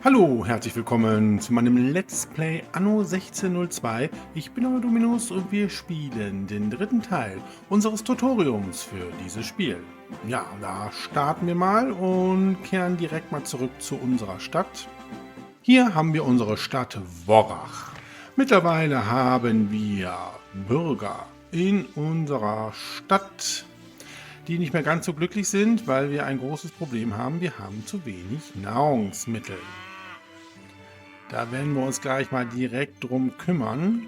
Hallo, herzlich willkommen zu meinem Let's Play Anno 1602. Ich bin euer Dominus und wir spielen den dritten Teil unseres Tutoriums für dieses Spiel. Ja, da starten wir mal und kehren direkt mal zurück zu unserer Stadt. Hier haben wir unsere Stadt Worrach. Mittlerweile haben wir Bürger in unserer Stadt, die nicht mehr ganz so glücklich sind, weil wir ein großes Problem haben. Wir haben zu wenig Nahrungsmittel. Da werden wir uns gleich mal direkt drum kümmern.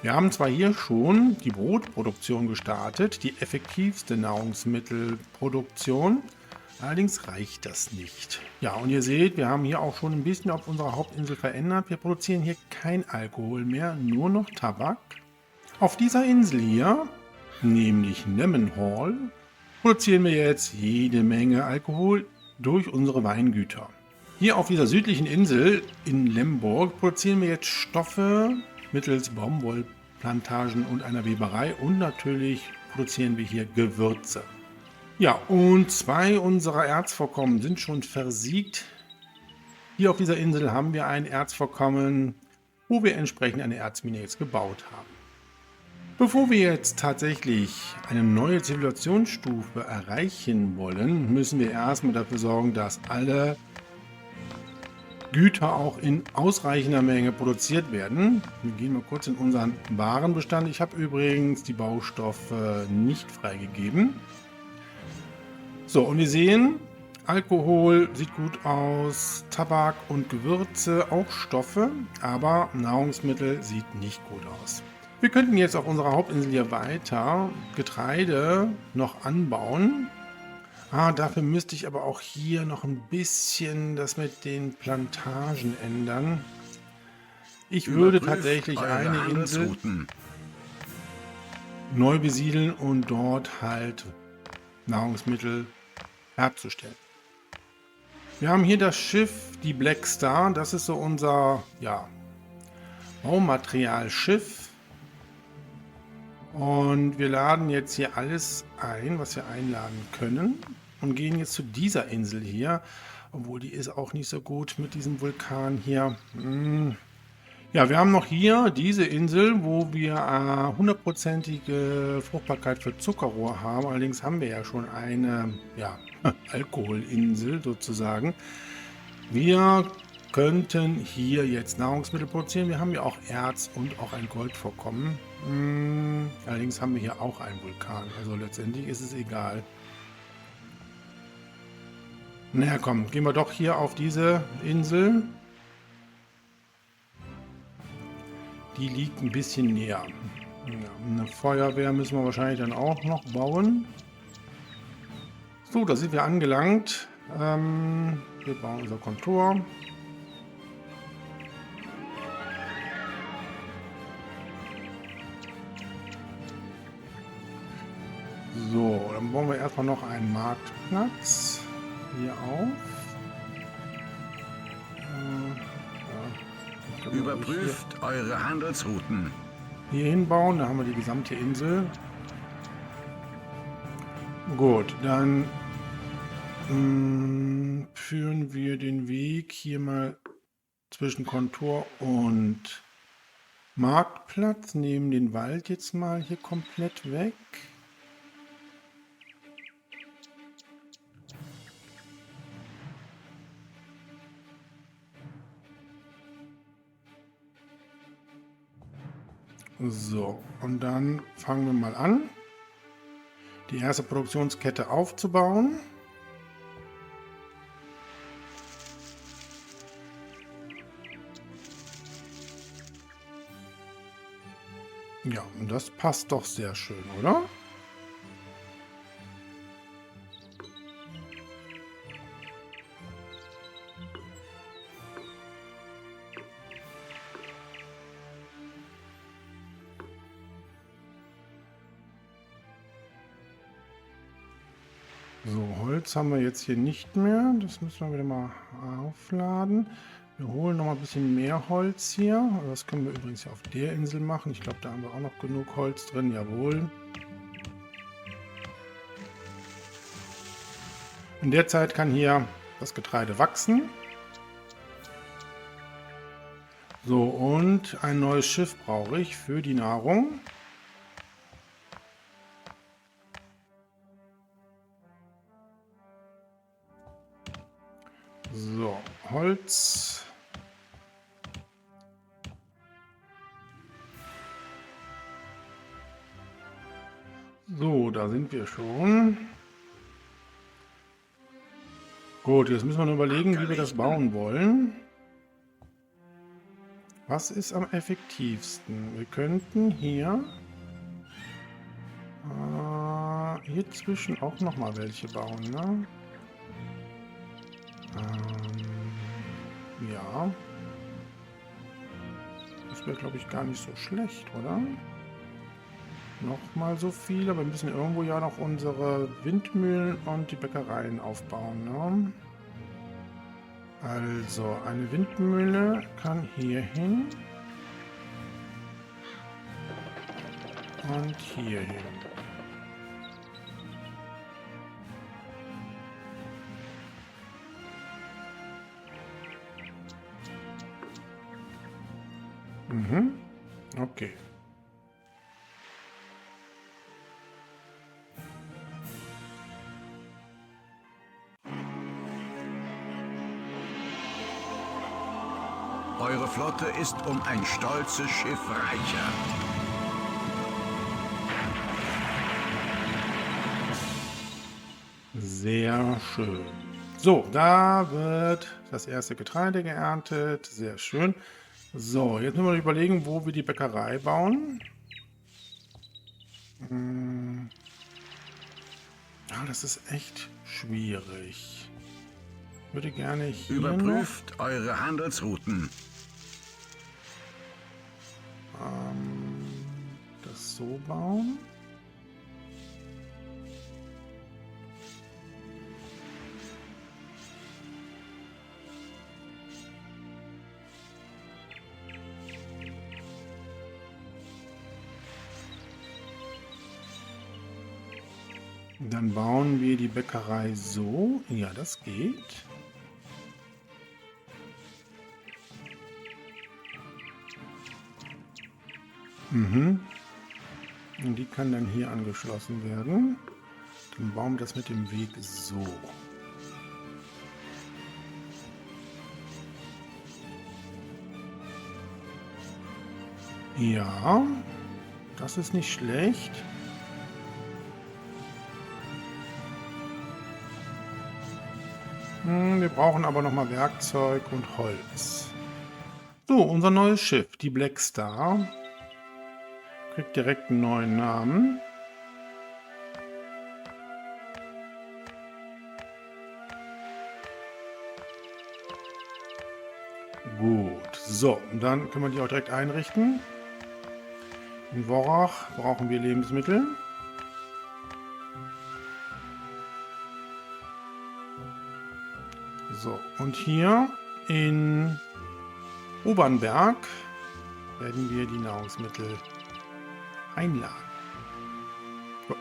Wir haben zwar hier schon die Brotproduktion gestartet, die effektivste Nahrungsmittelproduktion, allerdings reicht das nicht. Ja, und ihr seht, wir haben hier auch schon ein bisschen auf unserer Hauptinsel verändert. Wir produzieren hier kein Alkohol mehr, nur noch Tabak. Auf dieser Insel hier, nämlich Nemmenhall, produzieren wir jetzt jede Menge Alkohol durch unsere Weingüter. Hier auf dieser südlichen Insel in Lemberg produzieren wir jetzt Stoffe mittels Baumwollplantagen und einer Weberei und natürlich produzieren wir hier Gewürze. Ja, und 2 unserer Erzvorkommen sind schon versiegt. Hier auf dieser Insel haben wir ein Erzvorkommen, wo wir entsprechend eine Erzmine jetzt gebaut haben. Bevor wir jetzt tatsächlich eine neue Zivilisationsstufe erreichen wollen, müssen wir erstmal dafür sorgen, dass alle Güter auch in ausreichender Menge produziert werden. Wir gehen mal kurz in unseren Warenbestand. Ich habe übrigens die Baustoffe nicht freigegeben. So, und wir sehen, Alkohol sieht gut aus, Tabak und Gewürze auch Stoffe, aber Nahrungsmittel sieht nicht gut aus. Wir könnten jetzt auf unserer Hauptinsel hier weiter Getreide noch anbauen. Dafür müsste ich aber auch hier noch ein bisschen das mit den Plantagen ändern. Ich würde tatsächlich eine Insel neu besiedeln und dort halt Nahrungsmittel herzustellen. Wir haben hier das Schiff, die Black Star. Das ist so unser Baumaterialschiff. Und wir laden jetzt hier alles ein, was wir einladen können. Und gehen jetzt zu dieser Insel hier. Obwohl die ist auch nicht so gut mit diesem Vulkan hier. Ja, wir haben noch hier diese Insel, wo wir 100%ige Fruchtbarkeit für Zuckerrohr haben. Allerdings haben wir ja schon eine Alkoholinsel sozusagen. Wir könnten hier jetzt Nahrungsmittel produzieren. Wir haben ja auch Erz und auch ein Goldvorkommen. Allerdings haben wir hier auch einen Vulkan. Also letztendlich ist es egal. Naja, komm, gehen wir doch hier auf diese Insel. Die liegt ein bisschen näher. Ja, eine Feuerwehr müssen wir wahrscheinlich dann auch noch bauen. So, da sind wir angelangt. Wir bauen unser Kontor. So, dann bauen wir erstmal noch einen Marktplatz. Hier auf. Überprüft eure Handelsrouten. Hier hinbauen, da haben wir die gesamte Insel. Gut, dann führen wir den Weg hier mal zwischen Kontor und Marktplatz, nehmen den Wald jetzt mal hier komplett weg. So, und dann fangen wir mal an, die erste Produktionskette aufzubauen. Ja, und das passt doch sehr schön, oder? So, Holz haben wir jetzt hier nicht mehr. Das müssen wir wieder mal aufladen. Wir holen noch mal ein bisschen mehr Holz hier. Das können wir übrigens auf der Insel machen. Ich glaube, da haben wir auch noch genug Holz drin. Jawohl. In der Zeit kann hier das Getreide wachsen. So, und ein neues Schiff brauche ich für die Nahrung. So, Holz. So, da sind wir schon. Gut, jetzt müssen wir nur überlegen, wie wir das bauen wollen. Was ist am effektivsten? Wir könnten hier zwischen auch noch mal welche bauen, ne? Ja. Das wäre, glaube ich, gar nicht so schlecht, oder? Nochmal so viel, aber wir müssen irgendwo ja noch unsere Windmühlen und die Bäckereien aufbauen, ne? Also, eine Windmühle kann hier hin. Und hier hin. Mhm. Okay. Eure Flotte ist um ein stolzes Schiff reicher. Sehr schön. So, da wird das erste Getreide geerntet. Sehr schön. So, jetzt müssen wir überlegen, wo wir die Bäckerei bauen. Das ist echt schwierig. Ich würde gerne hier Überprüft eure Handelsrouten. das so bauen. Dann bauen wir die Bäckerei so. Ja, das geht. Und die kann dann hier angeschlossen werden. Dann bauen wir das mit dem Weg so. Ja, das ist nicht schlecht. Wir brauchen aber noch mal Werkzeug und Holz. So, unser neues Schiff, die Black Star, kriegt direkt einen neuen Namen. Gut, so, und dann können wir die auch direkt einrichten. In Worach brauchen wir Lebensmittel. So, und hier in Obernberg werden wir die Nahrungsmittel einladen. Gut.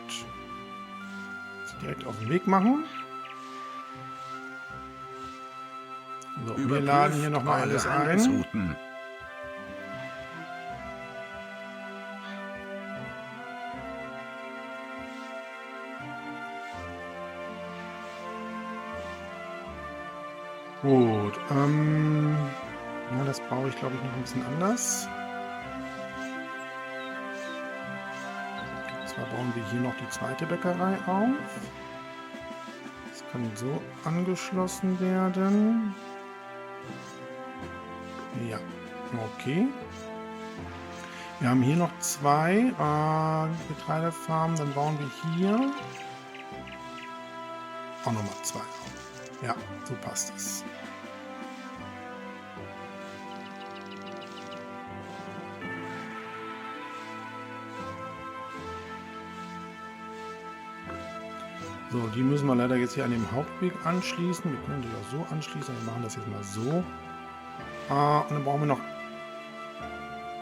Jetzt direkt auf den Weg machen. So, wir laden hier nochmal alles ein. Gut, ja, das brauche ich, glaube ich, noch ein bisschen anders. Und zwar bauen wir hier noch die zweite Bäckerei auf. Das kann so angeschlossen werden. Ja, okay. Wir haben hier noch zwei Getreidefarmen. Dann bauen wir hier auch nochmal zwei auf. Ja, so passt es. So, die müssen wir leider jetzt hier an dem Hauptweg anschließen. Wir können die auch so anschließen. Wir machen das jetzt mal so. Und dann brauchen wir noch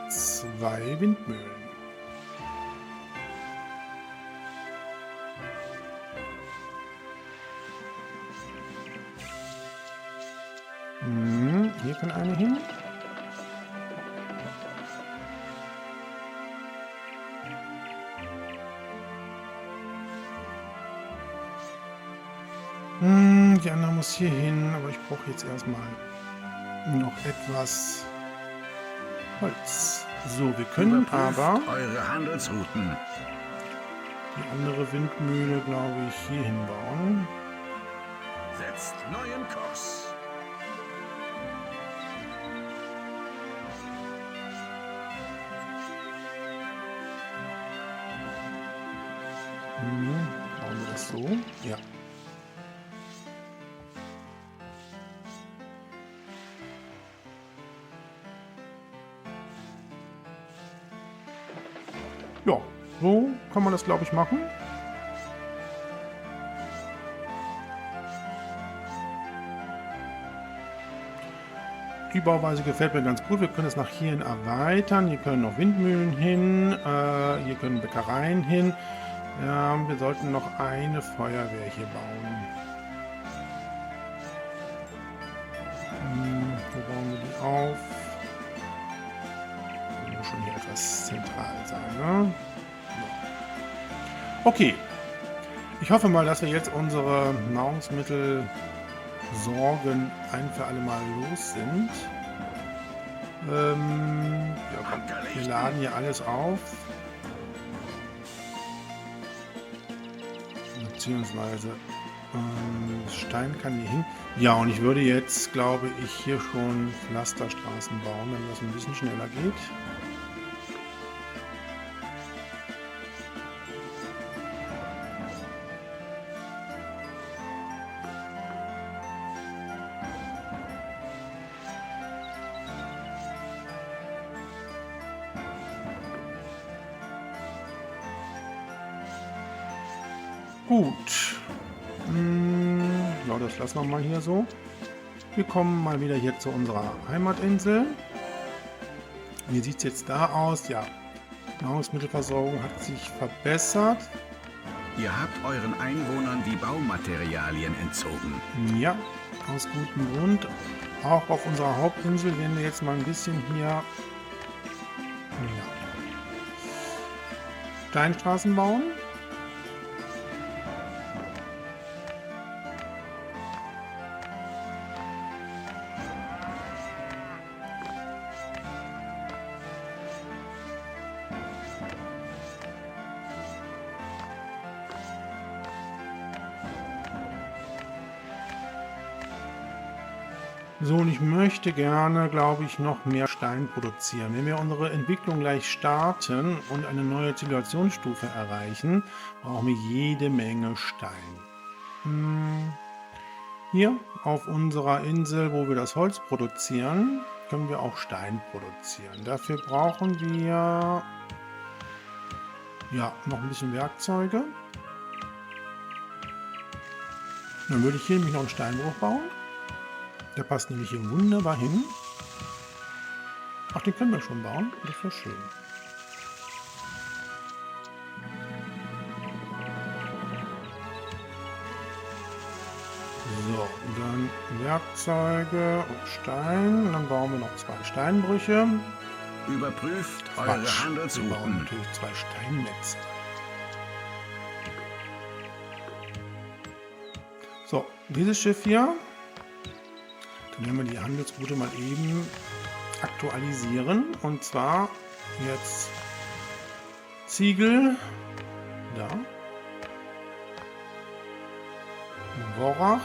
zwei Windmühlen. Hier kann eine hin. die andere muss hier hin, aber ich brauche jetzt erstmal noch etwas Holz. So, wir können Überprüft aber eure Handelsrouten. die andere Windmühle, glaube ich, hier hinbauen. Setzt neuen Kurs. Bauen wir das so? Ja. Ja, so kann man das, glaube ich, machen. Die Bauweise gefällt mir ganz gut. Wir können es nach hierhin erweitern. Hier können noch Windmühlen hin. Hier können Bäckereien hin. Wir sollten noch eine Feuerwehr hier bauen. Wo bauen wir die auf? Muss schon hier etwas zentral sein, ne? Okay. Ich hoffe mal, dass wir jetzt unsere Nahrungsmittelsorgen ein für alle Mal los sind. Ja, komm, wir laden hier alles auf. Beziehungsweise Stein kann hier hin. Ja, und ich würde jetzt, glaube ich, hier schon Pflasterstraßen bauen, damit das ein bisschen schneller geht. Gut. Ja, das lassen wir mal hier so. Wir kommen mal wieder hier zu unserer Heimatinsel. Wie sieht es jetzt da aus? Ja, Nahrungsmittelversorgung hat sich verbessert. Ihr habt euren Einwohnern die Baumaterialien entzogen. Ja, aus gutem Grund. Auch auf unserer Hauptinsel werden wir jetzt mal ein bisschen hier Steinstraßen bauen. So, und ich möchte gerne, glaube ich, noch mehr Stein produzieren. Wenn wir unsere Entwicklung gleich starten und eine neue Zivilisationsstufe erreichen, brauchen wir jede Menge Stein. Hier auf unserer Insel, wo wir das Holz produzieren, können wir auch Stein produzieren. Dafür brauchen wir ja noch ein bisschen Werkzeuge. Dann würde ich hier nämlich noch einen Steinbruch bauen. Der passt nämlich hier wunderbar hin. Ach, den können wir schon bauen. Das wäre schön. So, dann Werkzeuge und Stein. Und dann bauen wir noch 2 Steinbrüche. Überprüft eure Wir bauen Handelsrouten. natürlich 2 Steinnetze. So, dieses Schiff hier. Dann werden wir die Handelsroute mal eben aktualisieren. Und zwar jetzt Ziegel, da, Worach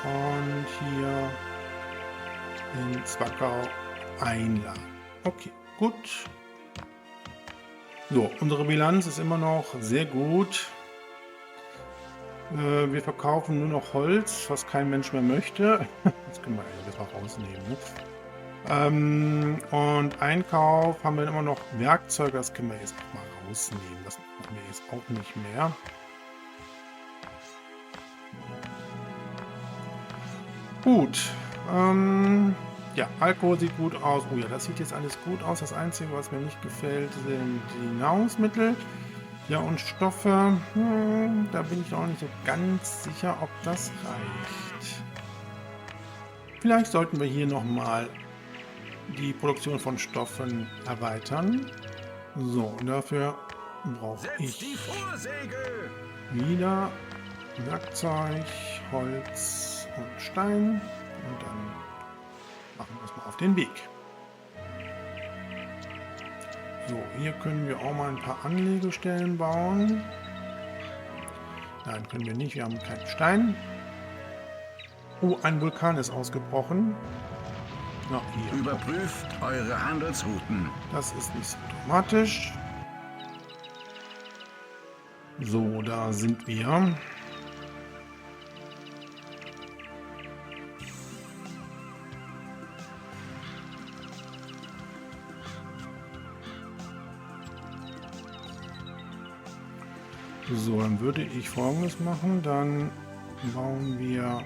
und hier in Zwackau einladen. Okay, gut. So, unsere Bilanz ist immer noch sehr gut. Wir verkaufen nur noch Holz, was kein Mensch mehr möchte. Das können wir jetzt auch rausnehmen. Ne? Und Einkauf haben wir immer noch Werkzeuge, das können wir jetzt auch mal rausnehmen. Das brauchen wir jetzt auch nicht mehr. Gut. Ja, Alkohol sieht gut aus. Oh ja, das sieht jetzt alles gut aus. Das Einzige, was mir nicht gefällt, sind die Nahrungsmittel. Ja, und Stoffe, da bin ich auch nicht so ganz sicher, ob das reicht. Vielleicht sollten wir hier nochmal die Produktion von Stoffen erweitern. So, und dafür brauche ich wieder Werkzeug. Holz und Stein. Und dann machen wir uns mal auf den Weg. So, hier können wir auch mal ein paar Anlegestellen bauen. Nein, können wir nicht. Wir haben keinen Stein. Oh, ein Vulkan ist ausgebrochen. Ja, hier. Überprüft eure Handelsrouten. Das ist nicht so dramatisch. So, da sind wir. So, dann würde ich Folgendes machen. Dann bauen wir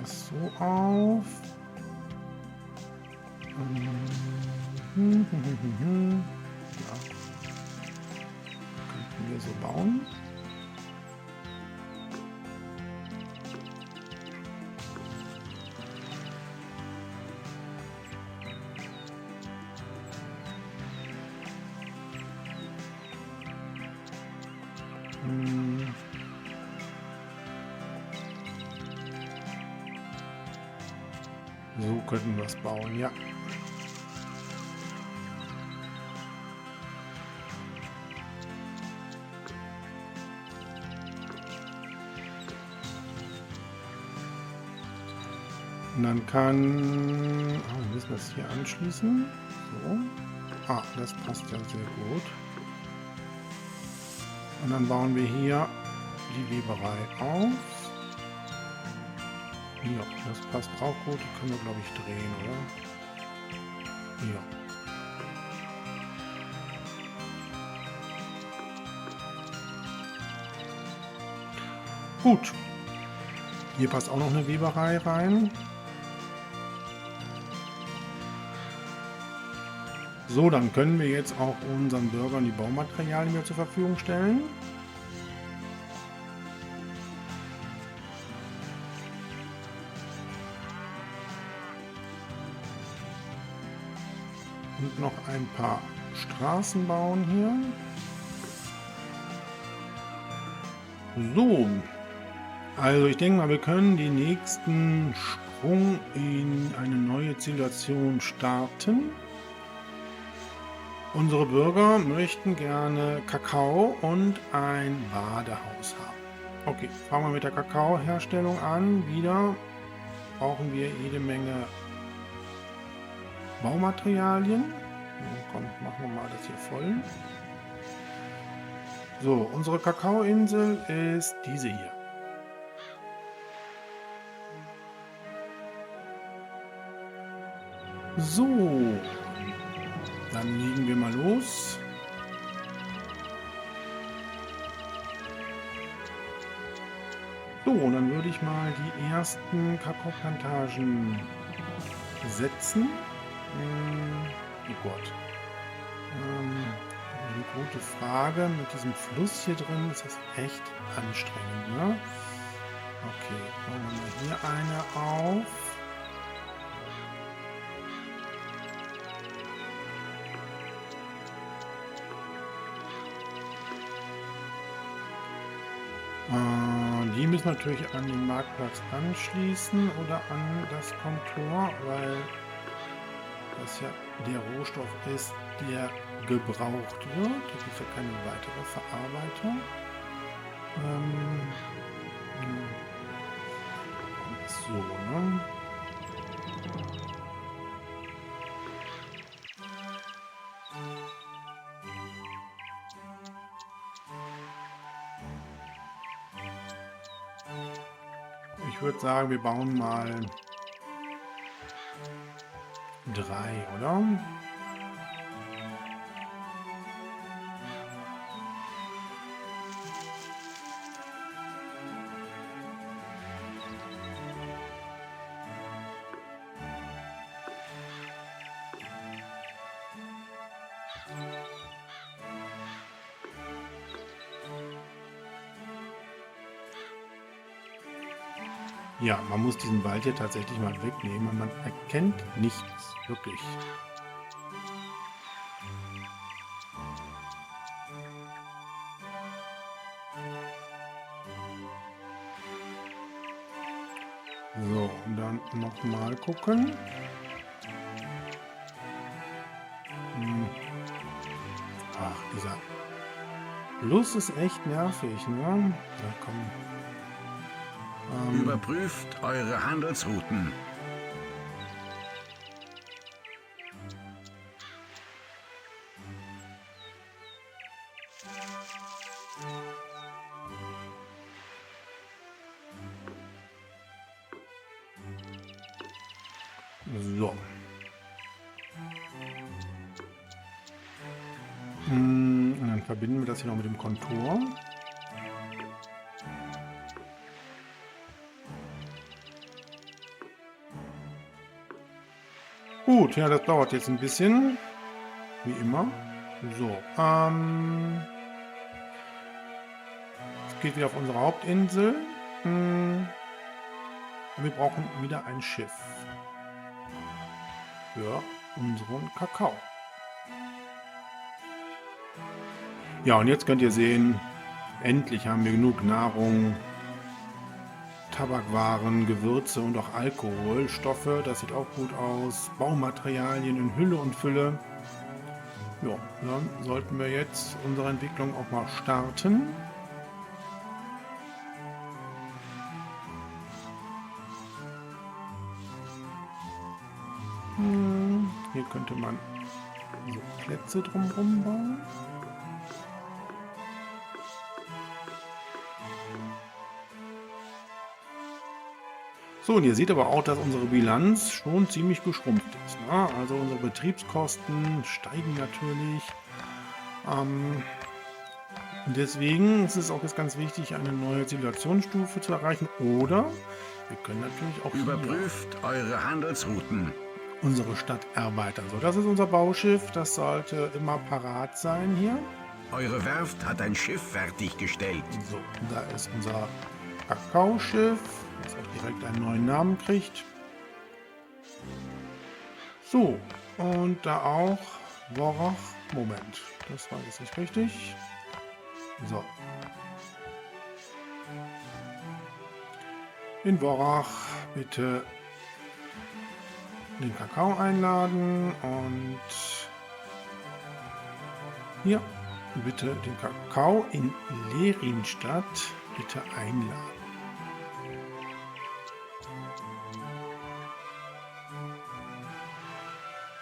das so auf. Ja, könnten wir so bauen. So könnten wir es bauen, ja. Und dann kann... wir müssen das hier anschließen. So. Das passt ja sehr gut. Und dann bauen wir hier die Weberei auf. Ja, das passt auch gut. Die können wir, glaube ich, drehen, oder? Ja. Gut. Hier passt auch noch eine Weberei rein. So, dann können wir jetzt auch unseren Bürgern die Baumaterialien wieder zur Verfügung stellen. Und noch ein paar Straßen bauen hier. So, also ich denke mal, wir können den nächsten Sprung in eine neue Zivilisation starten. Unsere Bürger möchten gerne Kakao und ein Badehaus haben. Okay, fangen wir mit der Kakaoherstellung an. Wieder brauchen wir jede Menge Baumaterialien. Komm, machen wir mal das hier voll. So, unsere Kakaoinsel ist diese hier. So, dann legen wir mal los. So, und dann würde ich mal die ersten Kakaoplantagen setzen. Oh Gott. Eine gute Frage. Mit diesem Fluss hier drin ist das echt anstrengend, ne? Okay, machen wir mal hier eine auf. Die müssen natürlich an den Marktplatz anschließen oder an das Kontor, weil das ja der Rohstoff ist, der gebraucht wird. Da gibt es ja keine weitere Verarbeitung. So, ne? Ich würde sagen, wir bauen mal 3, oder? Ja, man muss diesen Wald hier tatsächlich mal wegnehmen und man erkennt nichts, wirklich. So, und dann nochmal gucken. Ach, dieser Fluss ist echt nervig, ne? Ja, komm. Überprüft eure Handelsrouten. So. Und dann verbinden wir das hier noch mit dem Kontur. Gut, ja, das dauert jetzt ein bisschen. Wie immer. So, es geht wieder auf unsere Hauptinsel. Wir brauchen wieder ein Schiff. Für unseren Kakao. Ja, und jetzt könnt ihr sehen, endlich haben wir genug Nahrung, Tabakwaren, Gewürze und auch Alkoholstoffe. Das sieht auch gut aus. Baumaterialien in Hülle und Fülle. Ja, dann sollten wir jetzt unsere Entwicklung auch mal starten. Hier könnte man so Plätze drumherum bauen. So, und ihr seht aber auch, dass unsere Bilanz schon ziemlich geschrumpft ist. Ne? Also unsere Betriebskosten steigen natürlich. Und deswegen ist es auch jetzt ganz wichtig, eine neue Zivilisationsstufe zu erreichen. Oder wir können natürlich auch Überprüft eure Handelsrouten. unsere Stadt erweitern. So, das ist unser Bauschiff. Das sollte immer parat sein hier. Eure Werft hat ein Schiff fertiggestellt. So, da ist unser Kakaoschiff, das auch direkt einen neuen Namen kriegt. So, und da auch Worach. Moment, das war jetzt nicht richtig. So. In Worach bitte den Kakao einladen und hier bitte den Kakao in Lerinstadt bitte einladen.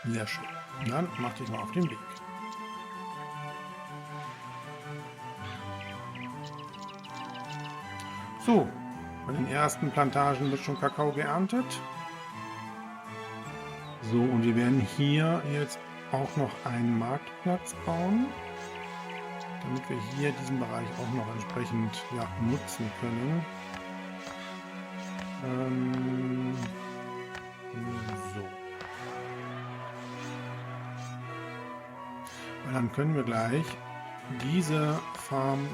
Sehr schön. Dann mach dich mal auf den Weg. So, bei den ersten Plantagen wird schon Kakao geerntet. So, und wir werden hier jetzt auch noch einen Marktplatz bauen, damit wir hier diesen Bereich auch noch entsprechend nutzen können. So. Weil dann können wir gleich diese Farm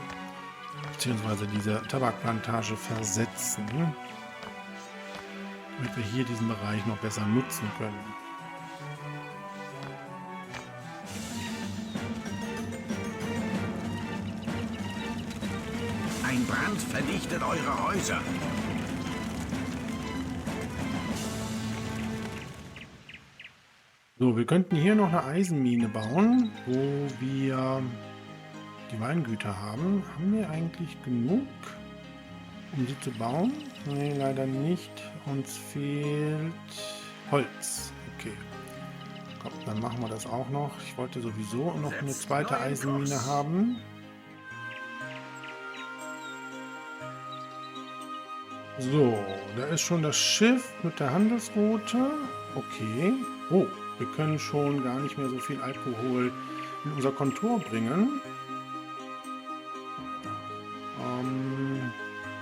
bzw. diese Tabakplantage versetzen, damit wir hier diesen Bereich noch besser nutzen können. Ein Brand vernichtet eure Häuser. So, wir könnten hier noch eine Eisenmine bauen, wo wir die Weingüter haben. Haben wir eigentlich genug, um sie zu bauen? Nee, leider nicht. Uns fehlt Holz. Okay. Komm, dann machen wir das auch noch. Ich wollte sowieso noch eine zweite Eisenmine haben. So, da ist schon das Schiff mit der Handelsroute. Okay. Oh, wir können schon gar nicht mehr so viel Alkohol in unser Kontor bringen.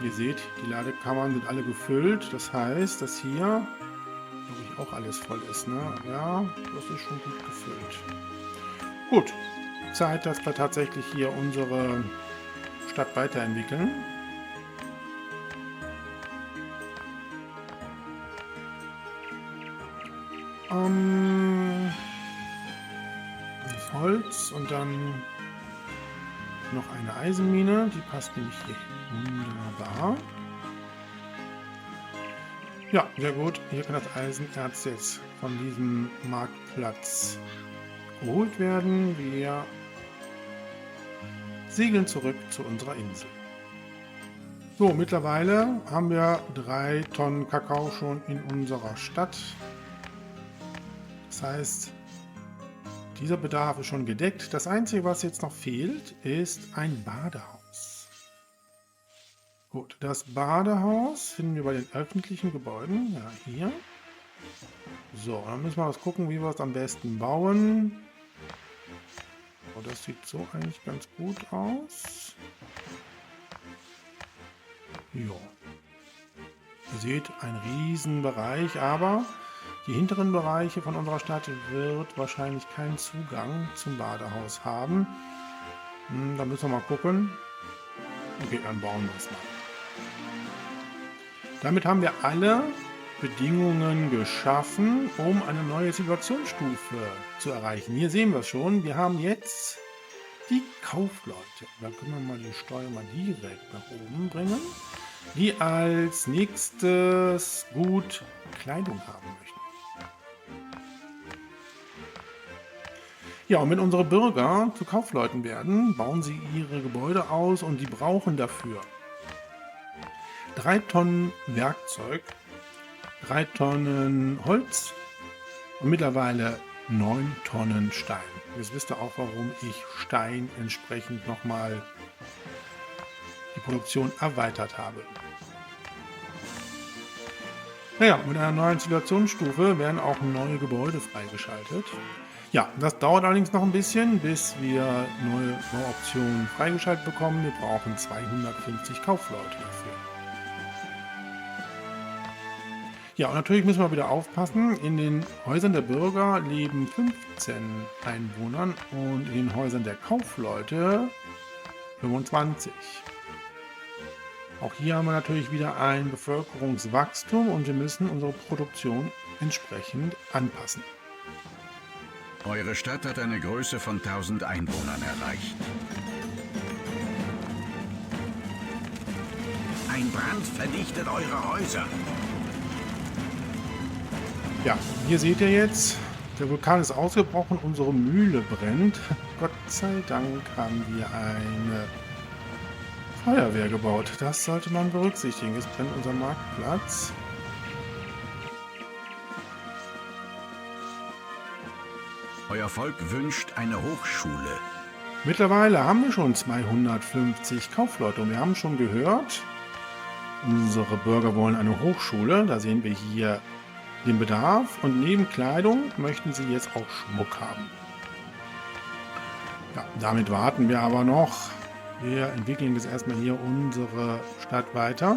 Ihr seht, die Ladekammern sind alle gefüllt. Das heißt, dass hier, glaube ich, auch alles voll ist. Ne? Ja, das ist schon gut gefüllt. Gut, Zeit, dass wir tatsächlich hier unsere Stadt weiterentwickeln. Das Holz und dann noch eine Eisenmine, die passt nämlich hier wunderbar. Ja, sehr gut. Hier kann das Eisenerz jetzt von diesem Marktplatz geholt werden. Wir segeln zurück zu unserer Insel. So, mittlerweile haben wir 3 Tonnen Kakao schon in unserer Stadt. Das heißt, dieser Bedarf ist schon gedeckt. Das Einzige, was jetzt noch fehlt, ist ein Badehaus. Gut, das Badehaus finden wir bei den öffentlichen Gebäuden. Ja, hier. So, dann müssen wir was gucken, wie wir es am besten bauen. Oh, das sieht so eigentlich ganz gut aus. Ja. Ihr seht, ein Riesenbereich, aber die hinteren Bereiche von unserer Stadt wird wahrscheinlich keinen Zugang zum Badehaus haben. Da müssen wir mal gucken. Okay, dann bauen wir es mal. Damit haben wir alle Bedingungen geschaffen, um eine neue Zivilisationsstufe zu erreichen. Hier sehen wir es schon. Wir haben jetzt die Kaufleute. Da können wir mal die Steuer mal direkt nach oben bringen, die als nächstes gut Kleidung haben möchten. Ja, und wenn unsere Bürger zu Kaufleuten werden, bauen sie ihre Gebäude aus und die brauchen dafür 3 Tonnen Werkzeug, 3 Tonnen Holz und mittlerweile 9 Tonnen Stein. Jetzt wisst ihr auch, warum ich Stein entsprechend nochmal die Produktion erweitert habe. Naja, mit einer neuen Zivilisationsstufe werden auch neue Gebäude freigeschaltet. Ja, das dauert allerdings noch ein bisschen, bis wir neue Bauoptionen freigeschaltet bekommen. Wir brauchen 250 Kaufleute dafür. Ja, und natürlich müssen wir wieder aufpassen. In den Häusern der Bürger leben 15 Einwohner und in den Häusern der Kaufleute 25. Auch hier haben wir natürlich wieder ein Bevölkerungswachstum und wir müssen unsere Produktion entsprechend anpassen. Eure Stadt hat eine Größe von 1000 Einwohnern erreicht. Ein Brand vernichtet eure Häuser. Ja, hier seht ihr jetzt, der Vulkan ist ausgebrochen, unsere Mühle brennt. Gott sei Dank haben wir eine Feuerwehr gebaut. Das sollte man berücksichtigen. Jetzt brennt unser Marktplatz. Euer Volk wünscht eine Hochschule. Mittlerweile haben wir schon 250 Kaufleute und wir haben schon gehört, unsere Bürger wollen eine Hochschule. Da sehen wir hier den Bedarf und neben Kleidung möchten sie jetzt auch Schmuck haben. Ja, damit warten wir aber noch. Wir entwickeln jetzt erstmal hier unsere Stadt weiter.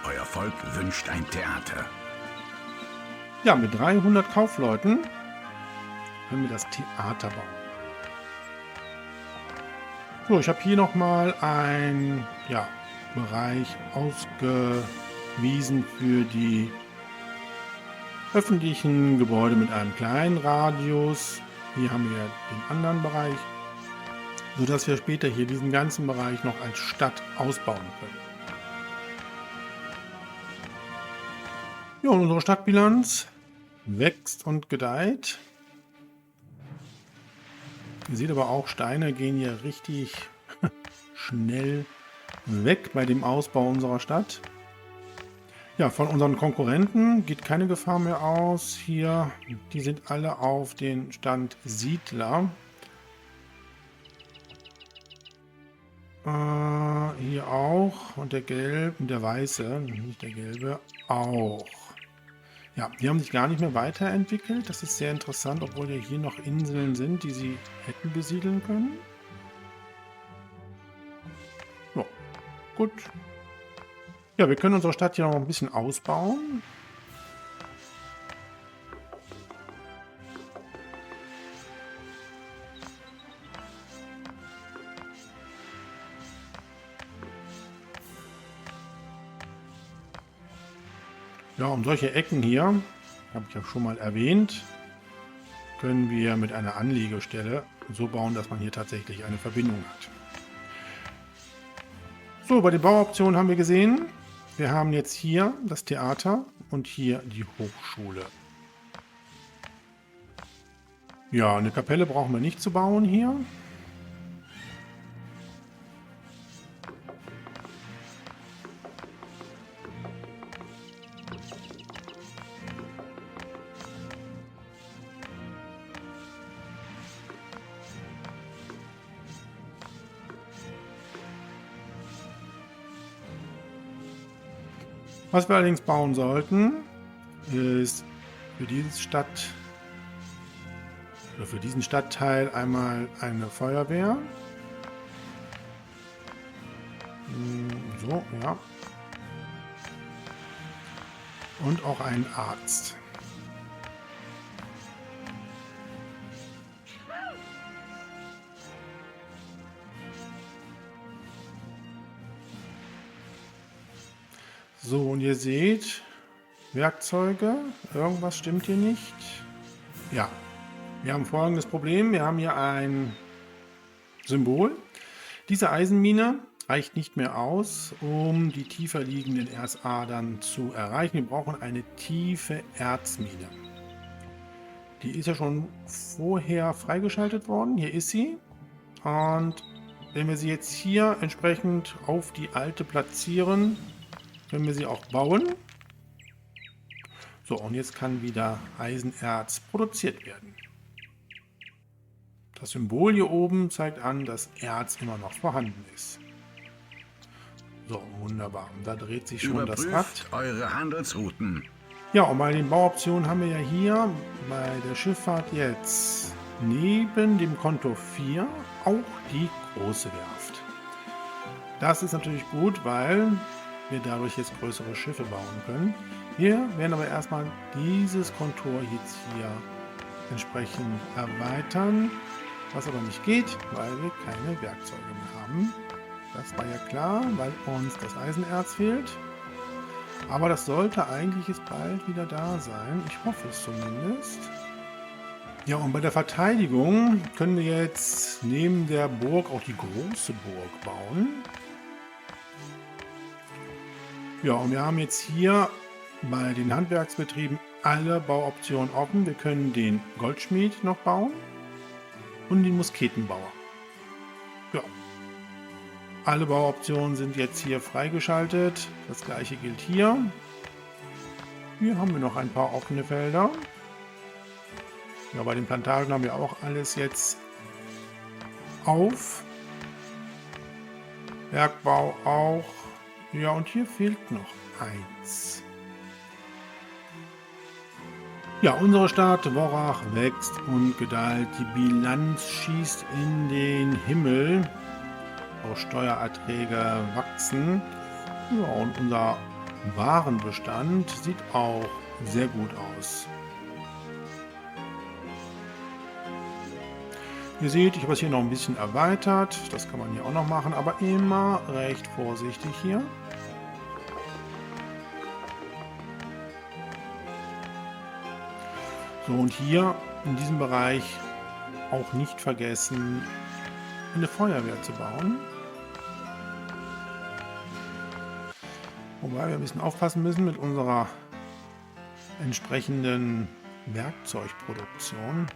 Euer Volk wünscht ein Theater. Ja, mit 300 Kaufleuten können wir das Theater bauen. So, ich habe hier nochmal einen Bereich ausgewiesen für die öffentlichen Gebäude mit einem kleinen Radius. Hier haben wir den anderen Bereich, sodass wir später hier diesen ganzen Bereich noch als Stadt ausbauen können. Ja, und unsere Stadtbilanz wächst und gedeiht. Ihr seht aber auch, Steine gehen hier richtig schnell weg bei dem Ausbau unserer Stadt. Ja, von unseren Konkurrenten geht keine Gefahr mehr aus. Hier, die sind alle auf den Stand Siedler. Hier auch. Und der Gelbe, der Weiße, nicht der Gelbe, auch. Ja, die haben sich gar nicht mehr weiterentwickelt. Das ist sehr interessant, obwohl ja hier noch Inseln sind, die sie hätten besiedeln können. Ja, gut. Ja, wir können unsere Stadt hier noch ein bisschen ausbauen. Ja, um solche Ecken hier, habe ich ja schon mal erwähnt, können wir mit einer Anlegestelle so bauen, dass man hier tatsächlich eine Verbindung hat. So, bei den Bauoptionen haben wir gesehen, Wir haben jetzt hier das Theater und hier die Hochschule. Ja, eine Kapelle brauchen wir nicht zu bauen hier. Was wir allerdings bauen sollten, ist für für diesen Stadtteil einmal eine Feuerwehr. So, ja. Und auch einen Arzt. So, und ihr seht, Werkzeuge, irgendwas stimmt hier nicht. Ja, wir haben folgendes Problem. Wir haben hier ein Symbol. Diese Eisenmine reicht nicht mehr aus, um die tiefer liegenden Erzadern zu erreichen. Wir brauchen eine tiefe Erzmine. Die ist ja schon vorher freigeschaltet worden. Hier ist sie. Und wenn wir sie jetzt hier entsprechend auf die alte platzieren, können wir sie auch bauen. So, und jetzt kann wieder Eisenerz produziert werden. Das Symbol hier oben zeigt an, dass Erz immer noch vorhanden ist. So, wunderbar. Und da dreht sich schon das Rad. Eure Handelsrouten. Ja, und bei den Bauoptionen haben wir ja hier bei der Schifffahrt jetzt neben dem Konto 4 auch die große Werft. Das ist natürlich gut, weil wir dadurch jetzt größere Schiffe bauen können. Wir werden aber erstmal dieses Kontor jetzt hier entsprechend erweitern, was aber nicht geht, weil wir keine Werkzeuge mehr haben. Das war ja klar, weil uns das Eisenerz fehlt. Aber das sollte eigentlich jetzt bald wieder da sein. Ich hoffe es zumindest. Ja, und bei der Verteidigung können wir jetzt neben der Burg auch die große Burg bauen. Ja, und wir haben jetzt hier bei den Handwerksbetrieben alle Bauoptionen offen. Wir können den Goldschmied noch bauen und den Musketenbauer. Ja. Alle Bauoptionen sind jetzt hier freigeschaltet. Das gleiche gilt hier. Hier haben wir noch ein paar offene Felder. Ja, bei den Plantagen haben wir auch alles jetzt auf. Bergbau auch. Ja, und hier fehlt noch eins. Ja, unsere Stadt Worrach wächst und gedeiht. Die Bilanz schießt in den Himmel. Auch Steuererträge wachsen. Ja, und unser Warenbestand sieht auch sehr gut aus. Ihr seht, ich habe es hier noch ein bisschen erweitert. Das kann man hier auch noch machen, aber immer recht vorsichtig hier. So, und hier in diesem Bereich auch nicht vergessen, eine Feuerwehr zu bauen. Wobei wir ein bisschen aufpassen müssen mit unserer entsprechenden Werkzeugproduktion.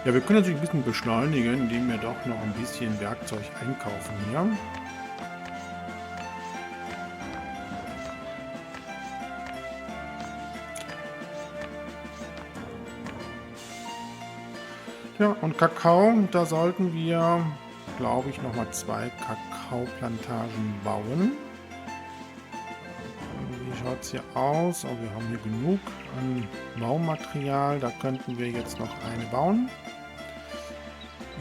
Ja, wir können natürlich ein bisschen beschleunigen, indem wir doch noch ein bisschen Werkzeug einkaufen hier. Ja, und Kakao, da sollten wir, glaube ich, nochmal 2 Kakaoplantagen bauen. Wie schaut es hier aus? Oh, wir haben hier genug an Baumaterial, da könnten wir jetzt noch eine bauen.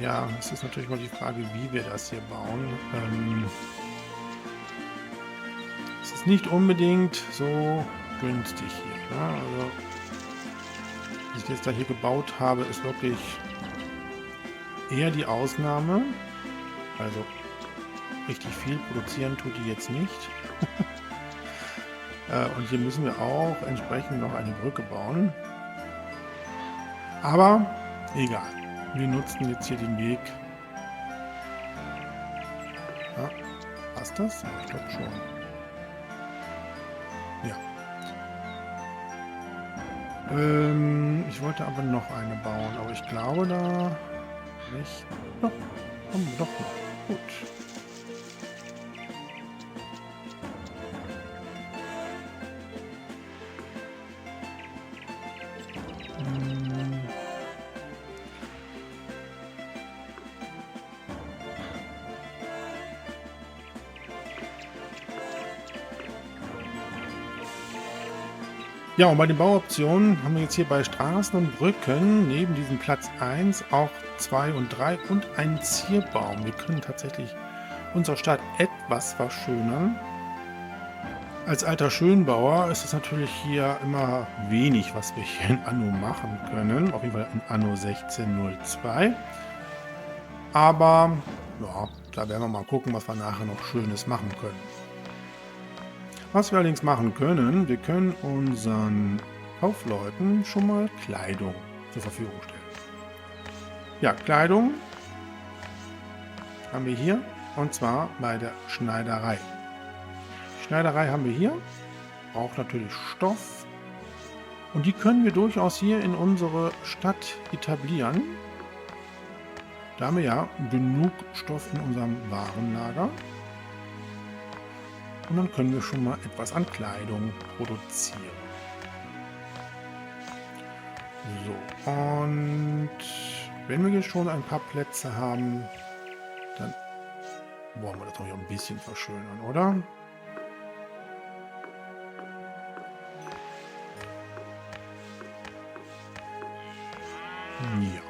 Ja, es ist natürlich mal die Frage, wie wir das hier bauen. Es ist nicht unbedingt so günstig hier. Ne? Also, was ich jetzt da hier gebaut habe, ist wirklich eher die Ausnahme. Also richtig viel produzieren tut die jetzt nicht. Und hier müssen wir auch entsprechend noch eine Brücke bauen. Aber egal. Wir nutzen jetzt hier den Weg. Ja, passt das? Ich glaube schon. Ja. Ich wollte aber noch eine bauen, aber ich glaube da nicht. Doch, kommen wir doch noch. Gut. Ja, und bei den Bauoptionen haben wir jetzt hier bei Straßen und Brücken neben diesem Platz 1 auch 2 und 3 und einen Zierbaum. Wir können tatsächlich unsere Stadt etwas verschönern. Als alter Schönbauer ist es natürlich hier immer wenig, was wir hier in Anno machen können. Auf jeden Fall in Anno 1602. Aber ja, da werden wir mal gucken, was wir nachher noch Schönes machen können. Was wir allerdings machen können, wir können unseren Kaufleuten schon mal Kleidung zur Verfügung stellen. Ja, Kleidung haben wir hier, und zwar bei der Schneiderei. Die Schneiderei haben wir hier, braucht natürlich Stoff, und die können wir durchaus hier in unsere Stadt etablieren. Da haben wir ja genug Stoff in unserem Warenlager. Und dann können wir schon mal etwas an Kleidung produzieren. So, und wenn wir jetzt schon ein paar Plätze haben, dann wollen wir das noch ein bisschen verschönern, oder? Ja.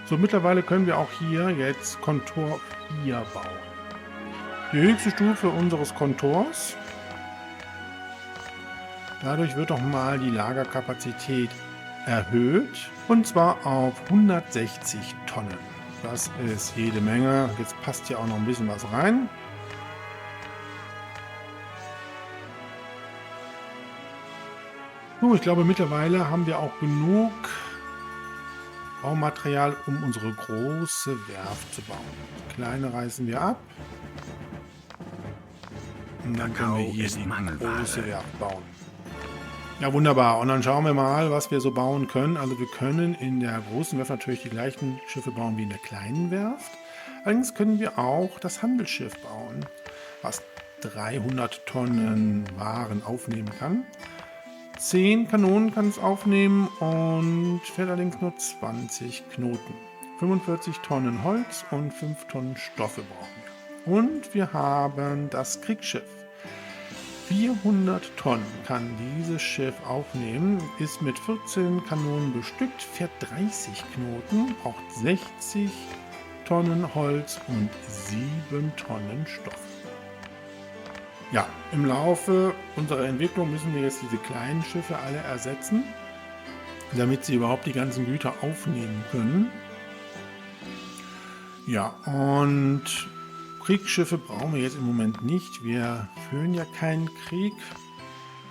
So, mittlerweile können wir auch hier jetzt Kontor 4 bauen. Die höchste Stufe unseres Kontors. Dadurch wird auch mal die Lagerkapazität erhöht. Und zwar auf 160 Tonnen. Das ist jede Menge. Jetzt passt hier auch noch ein bisschen was rein. So, ich glaube, mittlerweile haben wir auch genug Baumaterial, um unsere große Werft zu bauen. Das kleine reißen wir ab. Und dann können wir hier die große Werft bauen. Ja, wunderbar. Und dann schauen wir mal, was wir so bauen können. Also wir können in der großen Werft natürlich die gleichen Schiffe bauen wie in der kleinen Werft. Allerdings können wir auch das Handelsschiff bauen, was 300 Tonnen Waren aufnehmen kann. 10 Kanonen kann es aufnehmen und fährt allerdings nur 20 Knoten. 45 Tonnen Holz und 5 Tonnen Stoffe brauchen wir. Und wir haben das Kriegsschiff. 400 Tonnen kann dieses Schiff aufnehmen, ist mit 14 Kanonen bestückt, fährt 30 Knoten, braucht 60 Tonnen Holz und 7 Tonnen Stoff. Ja, im Laufe unserer Entwicklung müssen wir jetzt diese kleinen Schiffe alle ersetzen, damit sie überhaupt die ganzen Güter aufnehmen können. Ja, und Kriegsschiffe brauchen wir jetzt im Moment nicht. Wir führen ja keinen Krieg.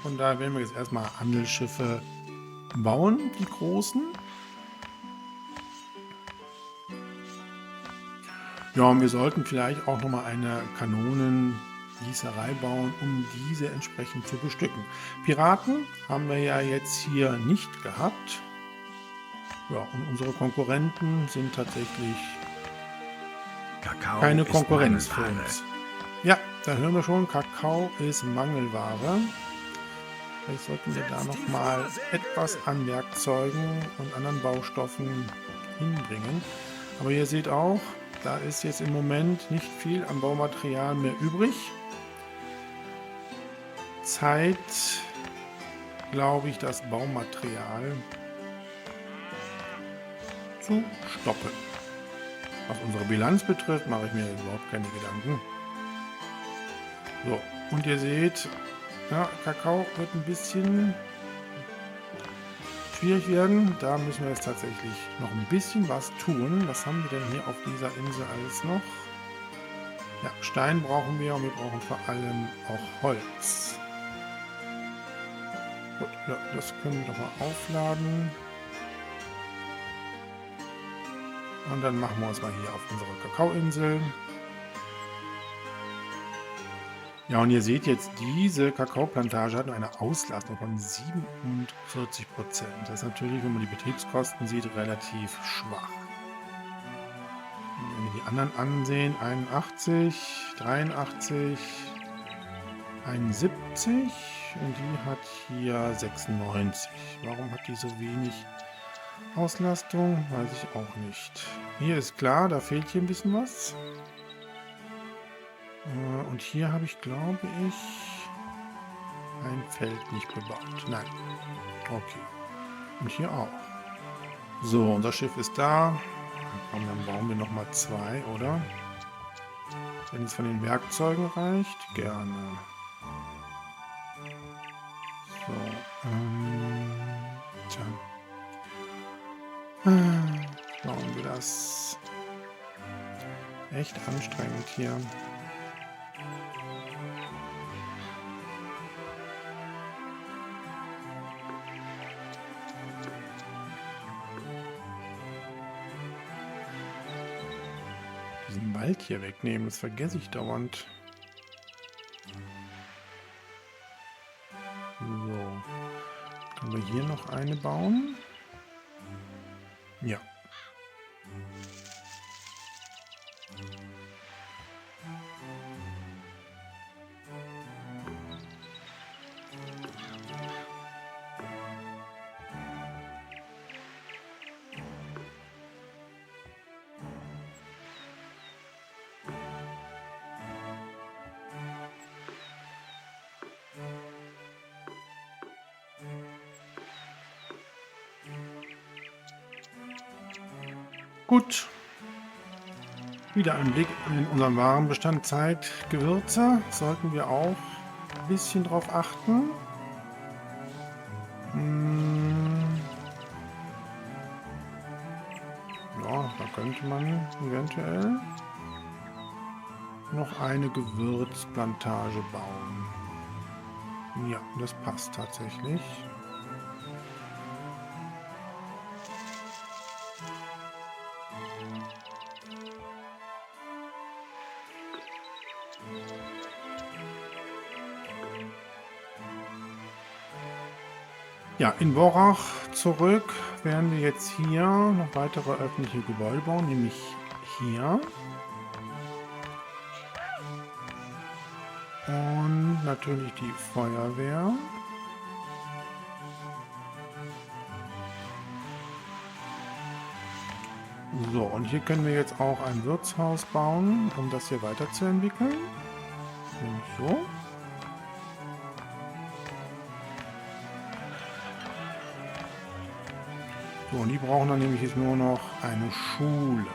Von daher werden wir jetzt erstmal Handelsschiffe bauen, die großen. Ja, und wir sollten vielleicht auch nochmal eine Kanonengießerei bauen, um diese entsprechend zu bestücken. Piraten haben wir ja jetzt hier nicht gehabt. Ja, und unsere Konkurrenten sind tatsächlich keine Konkurrenz für uns. Ja, da hören wir schon, Kakao ist Mangelware. Vielleicht sollten wir da nochmal etwas an Werkzeugen und anderen Baustoffen hinbringen. Aber ihr seht auch, da ist jetzt im Moment nicht viel an Baumaterial mehr übrig. Zeit, glaube ich, das Baumaterial zu stoppen. Was unsere Bilanz betrifft, mache ich mir überhaupt keine Gedanken. So, und ihr seht, ja, Kakao wird ein bisschen schwierig werden. Da müssen wir jetzt tatsächlich noch ein bisschen was tun. Was haben wir denn hier auf dieser Insel alles noch? Ja, Stein brauchen wir und wir brauchen vor allem auch Holz. Gut, ja, das können wir doch mal aufladen. Und dann machen wir uns mal hier auf unsere Kakaoinsel. Ja, und ihr seht jetzt, diese Kakaoplantage hat eine Auslastung von 47%. Das ist natürlich, wenn man die Betriebskosten sieht, relativ schwach. Wenn wir die anderen ansehen, 81, 83, 71 und die hat hier 96. Warum hat die so wenig Auslastung? Weiß ich auch nicht. Hier ist klar, da fehlt hier ein bisschen was. Und hier habe ich, glaube ich, ein Feld nicht bebaut. Nein. Okay. Und hier auch. So, unser Schiff ist da. Komm, dann bauen wir nochmal 2, oder? Wenn es von den Werkzeugen reicht, gerne. So, tja. Schauen wir das. Echt anstrengend hier. Diesen Wald hier wegnehmen, das vergesse ich dauernd. So. Können wir hier noch eine bauen? Ja. Gut. Wieder ein Blick in unseren Warenbestand zeigt, Gewürze sollten wir auch ein bisschen drauf achten. Ja, da könnte man eventuell noch eine Gewürzplantage bauen. Ja, das passt tatsächlich. Ja, in Borach zurück werden wir jetzt hier noch weitere öffentliche Gebäude bauen, nämlich hier. Und natürlich die Feuerwehr. So, und hier können wir jetzt auch ein Wirtshaus bauen, um das hier weiterzuentwickeln. Nämlich so. So, und die brauchen dann nämlich jetzt nur noch eine Schule.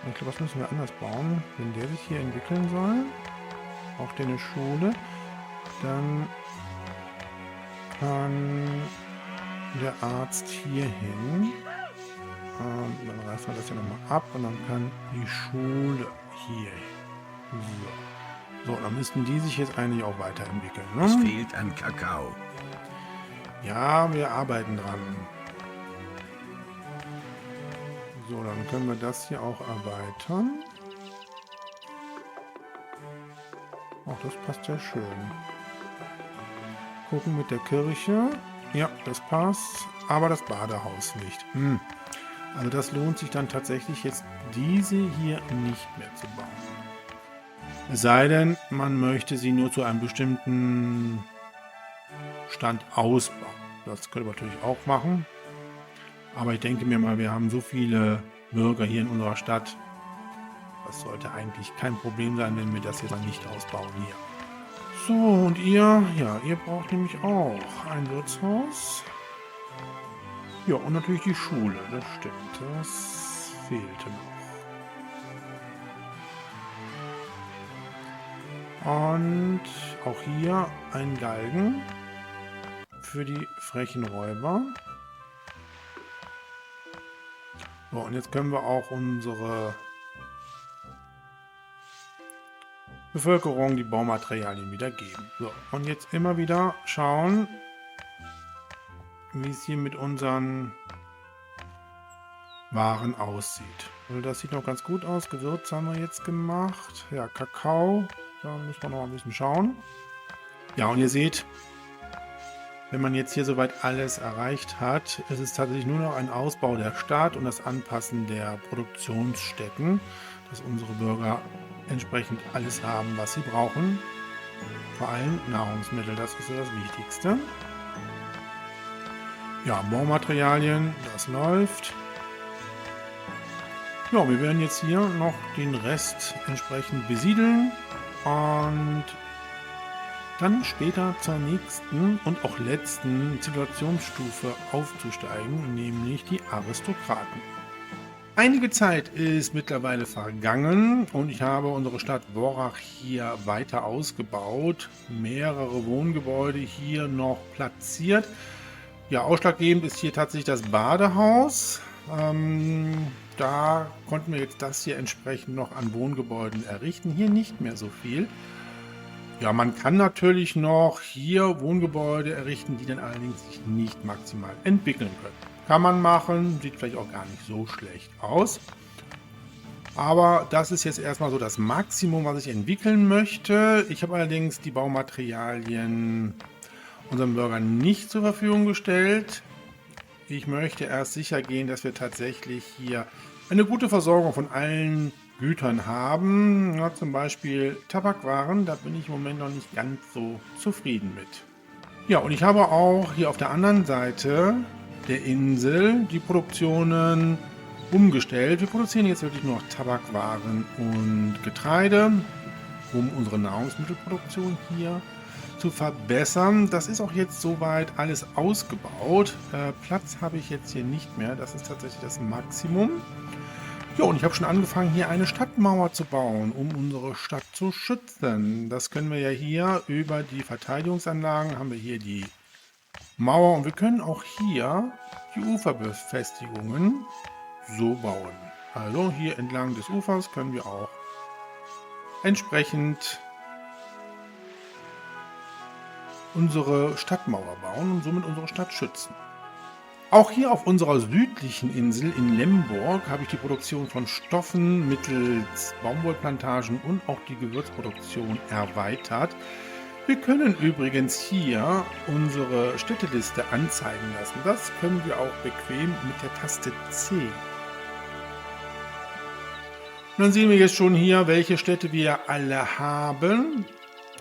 Ich glaube, was müssen wir anders bauen? Wenn der sich hier entwickeln soll, braucht der eine Schule, dann kann der Arzt hier hin. Dann reißen wir das hier nochmal ab und dann kann die Schule hier. So, dann müssten die sich jetzt eigentlich auch weiterentwickeln. Ne? Es fehlt an Kakao. Ja, wir arbeiten dran. So, dann können wir das hier auch erweitern. Auch das passt ja schön. Gucken mit der Kirche. Ja, das passt. Aber das Badehaus nicht. Also das lohnt sich dann tatsächlich jetzt, diese hier nicht mehr zu bauen. Es sei denn, man möchte sie nur zu einem bestimmten Stand ausbauen. Das können wir natürlich auch machen. Aber ich denke mir mal, wir haben so viele Bürger hier in unserer Stadt. Das sollte eigentlich kein Problem sein, wenn wir das jetzt mal nicht ausbauen hier. So, und ihr? Ja, ihr braucht nämlich auch ein Wirtshaus. Ja, und natürlich die Schule, das stimmt. Das fehlte noch. Und auch hier ein Galgen für die frechen Räuber. So, und jetzt können wir auch unsere Bevölkerung die Baumaterialien wieder geben. So, und jetzt immer wieder schauen, wie es hier mit unseren Waren aussieht. Also das sieht noch ganz gut aus. Gewürze haben wir jetzt gemacht. Ja, Kakao. Da müssen wir noch ein bisschen schauen. Ja, und ihr seht, wenn man jetzt hier soweit alles erreicht hat, ist es tatsächlich nur noch ein Ausbau der Stadt und das Anpassen der Produktionsstätten, dass unsere Bürger entsprechend alles haben, was sie brauchen. Vor allem Nahrungsmittel, das ist so das Wichtigste. Ja, Baumaterialien, das läuft. Ja, wir werden jetzt hier noch den Rest entsprechend besiedeln und dann später zur nächsten und auch letzten Zivilisationsstufe aufzusteigen, nämlich die Aristokraten. Einige Zeit ist mittlerweile vergangen und ich habe unsere Stadt Worach hier weiter ausgebaut, mehrere Wohngebäude hier noch platziert. Ja, ausschlaggebend ist hier tatsächlich das Badehaus. Da konnten wir jetzt das hier entsprechend noch an Wohngebäuden errichten. Hier nicht mehr so viel. Ja, man kann natürlich noch hier Wohngebäude errichten, die dann allerdings sich nicht maximal entwickeln können. Kann man machen, sieht vielleicht auch gar nicht so schlecht aus. Aber das ist jetzt erstmal so das Maximum, was ich entwickeln möchte. Ich habe allerdings die Baumaterialien unseren Bürgern nicht zur Verfügung gestellt. Ich möchte erst sicher gehen, dass wir tatsächlich hier eine gute Versorgung von allen Gütern haben. Ja, zum Beispiel Tabakwaren, da bin ich im Moment noch nicht ganz so zufrieden mit. Ja, und ich habe auch hier auf der anderen Seite der Insel die Produktionen umgestellt. Wir produzieren jetzt wirklich nur noch Tabakwaren und Getreide, um unsere Nahrungsmittelproduktion hier zu verbessern. Das ist auch jetzt soweit alles ausgebaut. Platz habe ich jetzt hier nicht mehr. Das ist tatsächlich das Maximum. Ja, und ich habe schon angefangen, hier eine Stadtmauer zu bauen, um unsere Stadt zu schützen. Das können wir ja hier über die Verteidigungsanlagen, haben wir hier die Mauer und wir können auch hier die Uferbefestigungen so bauen. Also hier entlang des Ufers können wir auch entsprechend unsere Stadtmauer bauen und somit unsere Stadt schützen. Auch hier auf unserer südlichen Insel in Lemborg habe ich die Produktion von Stoffen mittels Baumwollplantagen und auch die Gewürzproduktion erweitert. Wir können übrigens hier unsere Städteliste anzeigen lassen. Das können wir auch bequem mit der Taste C. Und dann sehen wir jetzt schon hier, welche Städte wir alle haben.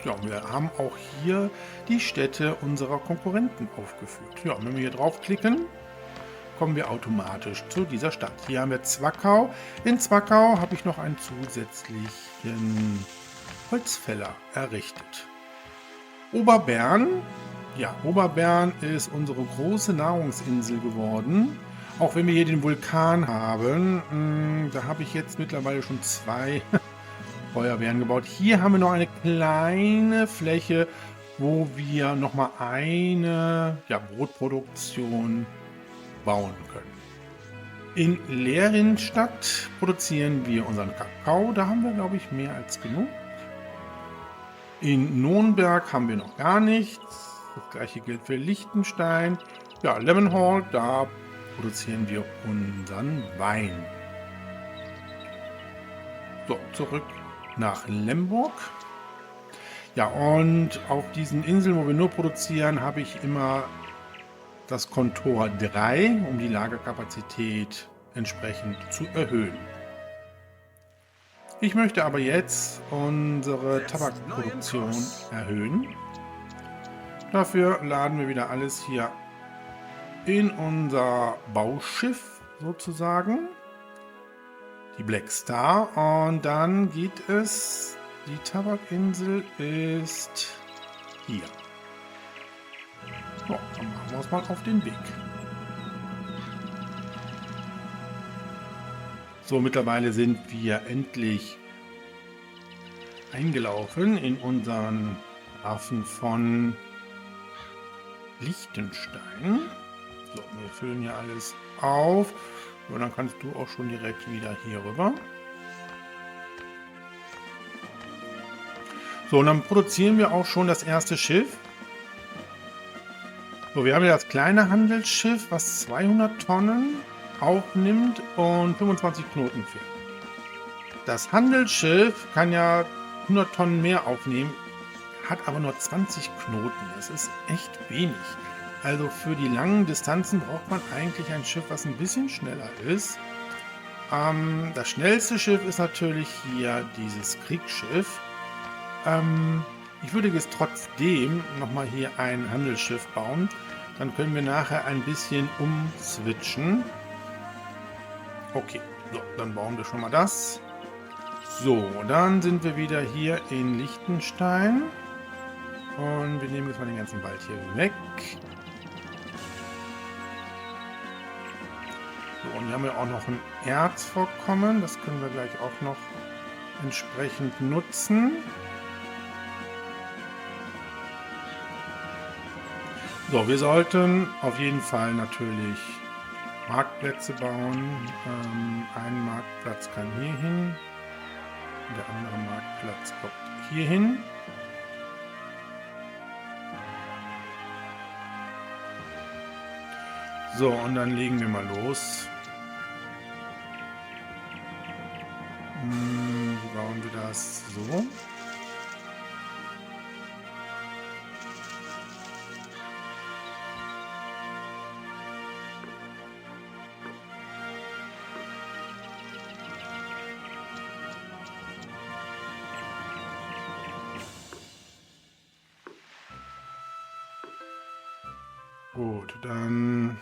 Ja, wir haben auch hier die Städte unserer Konkurrenten aufgeführt. Ja, und wenn wir hier draufklicken, kommen wir automatisch zu dieser Stadt. Hier haben wir Zwackau. In Zwackau habe ich noch einen zusätzlichen Holzfäller errichtet. Oberbern. Ja, Oberbern ist unsere große Nahrungsinsel geworden. Auch wenn wir hier den Vulkan haben, da habe ich jetzt mittlerweile schon 2 Feuerwehren gebaut. Hier haben wir noch eine kleine Fläche, wo wir nochmal eine Brotproduktion bauen können. In Lehrinstadt produzieren wir unseren Kakao. Da haben wir, glaube ich, mehr als genug. In Nürnberg haben wir noch gar nichts. Das gleiche gilt für Liechtenstein. Ja, Lemonhall, da produzieren wir unseren Wein. So, zurück nach Lemborg. Ja, und auf diesen Inseln, wo wir nur produzieren, habe ich immer das Kontor 3, um die Lagerkapazität entsprechend zu erhöhen. Ich möchte aber jetzt unsere Tabakproduktion erhöhen. Dafür laden wir wieder alles hier in unser Bauschiff sozusagen. die Black Star. Und dann geht es, die Tabakinsel ist hier. So, dann machen wir uns mal auf den Weg. So, mittlerweile sind wir endlich eingelaufen in unseren Hafen von Liechtenstein. So, wir füllen hier alles auf. Und dann kannst du auch schon direkt wieder hier rüber. So, und dann produzieren wir auch schon das erste Schiff. So, wir haben ja das kleine Handelsschiff, was 200 Tonnen aufnimmt und 25 Knoten fährt. Das Handelsschiff kann ja 100 Tonnen mehr aufnehmen, hat aber nur 20 Knoten. Das ist echt wenig. Also für die langen Distanzen braucht man eigentlich ein Schiff, was ein bisschen schneller ist. Das schnellste Schiff ist natürlich hier dieses Kriegsschiff. Ich würde jetzt trotzdem nochmal hier ein Handelsschiff bauen. Dann können wir nachher ein bisschen umswitchen. Okay, so, dann bauen wir schon mal das. So, dann sind wir wieder hier in Liechtenstein. Und wir nehmen jetzt mal den ganzen Wald hier weg. So, und hier haben wir auch noch ein Erzvorkommen. Das können wir gleich auch noch entsprechend nutzen. So, wir sollten auf jeden Fall natürlich Marktplätze bauen. Ein Marktplatz kann hier hin. Der andere Marktplatz kommt hier hin. So, und dann legen wir mal los. Wie bauen wir das? So. Gut, dann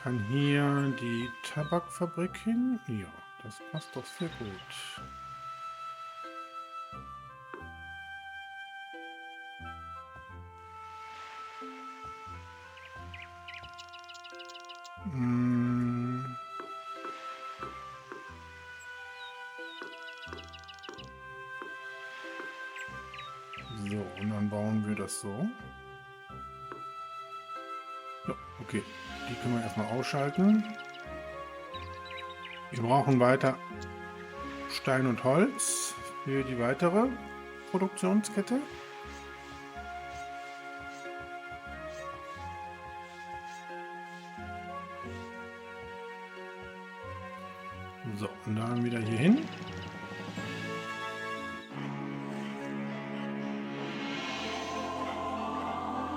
kann hier die Tabakfabrik hin. Ja, das passt doch sehr gut. So, und dann bauen wir das so. Ja, okay. Die können wir erstmal ausschalten. Wir brauchen weiter Stein und Holz für die weitere Produktionskette. So, und dann wieder hier hin.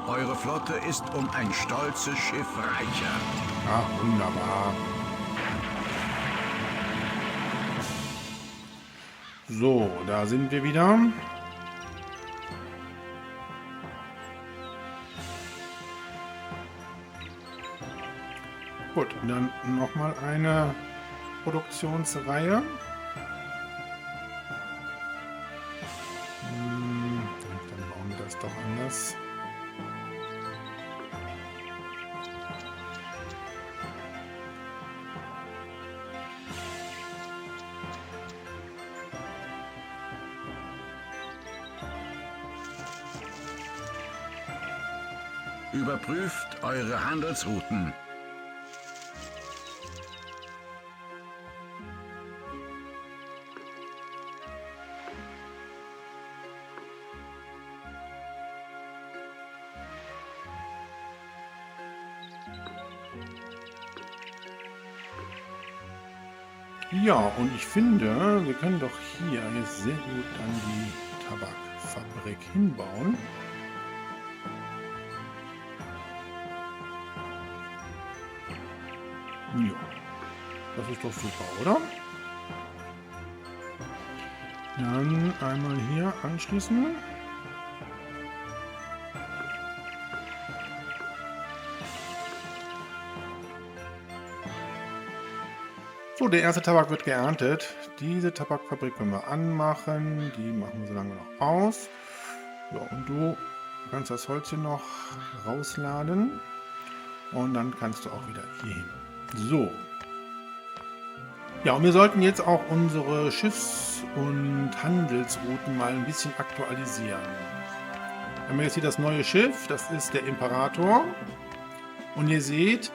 Eure Flotte ist um ein stolzes Schiff reicher. Ah, wunderbar. So, da sind wir wieder. Gut, dann nochmal eine Produktionsreihe. Dann bauen wir das doch anders. Überprüft eure Handelsrouten. Ja, und ich finde, wir können doch hier jetzt sehr gut an die Tabakfabrik hinbauen. Ja, das ist doch super, oder? Dann einmal hier anschließen. So, der erste Tabak wird geerntet. Diese Tabakfabrik können wir anmachen. Die machen wir so lange noch aus. Ja, und du kannst das Holz hier noch rausladen. Und dann kannst du auch wieder hier hin. So. Ja, und wir sollten jetzt auch unsere Schiffs- und Handelsrouten mal ein bisschen aktualisieren. Wir haben jetzt hier das neue Schiff, das ist der Imperator. Und ihr seht,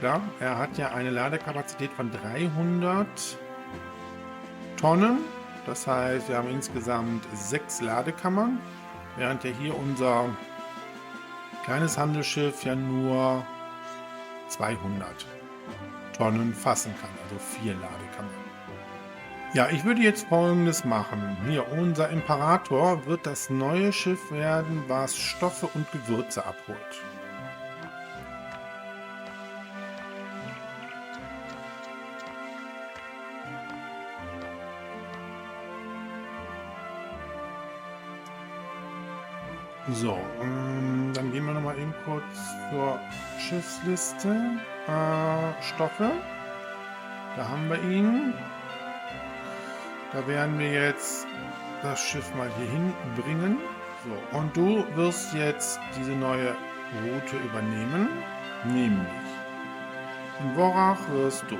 ja, er hat ja eine Ladekapazität von 300 Tonnen. Das heißt, wir haben insgesamt 6 Ladekammern, während ja hier unser kleines Handelsschiff ja nur 200 Tonnen fassen kann, also 4 Ladekammern. Ja, ich würde jetzt Folgendes machen. Hier, unser Imperator wird das neue Schiff werden, was Stoffe und Gewürze abholt. So, dann gehen wir nochmal eben kurz zur Schiffsliste. Stoffe. Da haben wir ihn. Da werden wir jetzt das Schiff mal hier hinbringen. So, und du wirst jetzt diese neue Route übernehmen. Nämlich in Vorach wirst du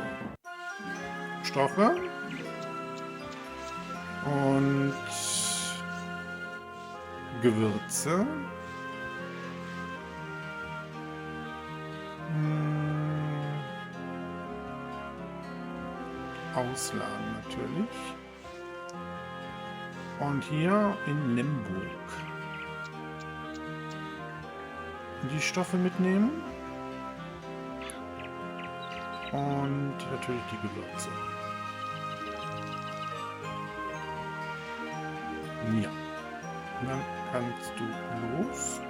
Stoffe und Gewürze. Ausladen natürlich. Und hier in Limburg die Stoffe mitnehmen. Und natürlich die Gewürze. Ja. Und dann kannst du los.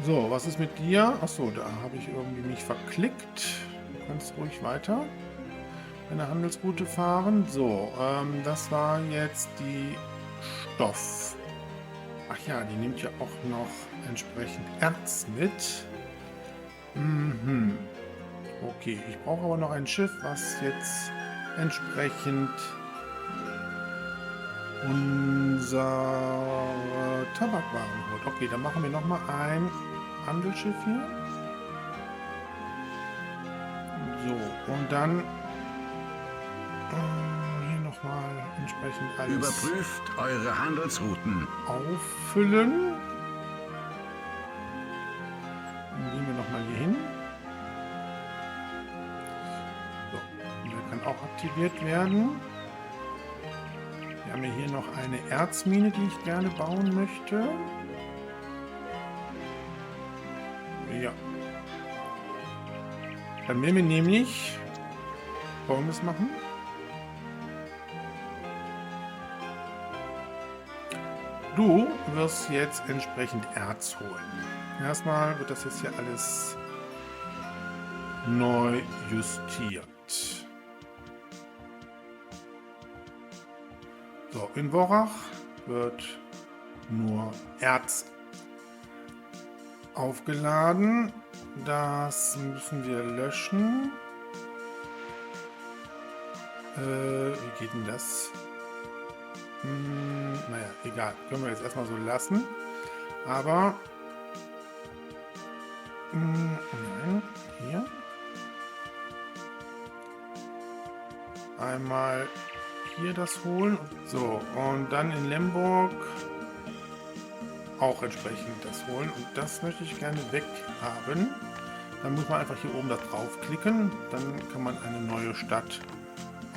So, was ist mit dir? Achso, da habe ich irgendwie mich verklickt. Du kannst ruhig weiter eine Handelsroute fahren. So, das war jetzt die Stoff. Ach ja, die nimmt ja auch noch entsprechend Erz mit. Okay, ich brauche aber noch ein Schiff, was jetzt entsprechend unsere Tabakwaren holt. Okay, dann machen wir nochmal ein Handelsschiff hier. So, und dann hier nochmal entsprechend alles Überprüft eure Handelsrouten. auffüllen. Dann gehen wir nochmal hier hin. So, und der kann auch aktiviert werden. Wir haben ja hier noch eine Erzmine, die ich gerne bauen möchte. Ja. Dann werden wir nämlich Folgendes machen. Du wirst jetzt entsprechend Erz holen. Erstmal wird das jetzt hier alles neu justiert. So, in Vorach wird nur Erz aufgeladen. Das müssen wir löschen. Wie geht denn das? Naja, egal. Können wir jetzt erstmal so lassen. Aber nein, hier. Einmal hier das holen. So, und dann in Lemberg auch entsprechend das holen. Und das möchte ich gerne weghaben. Dann muss man einfach hier oben da draufklicken. Dann kann man eine neue Stadt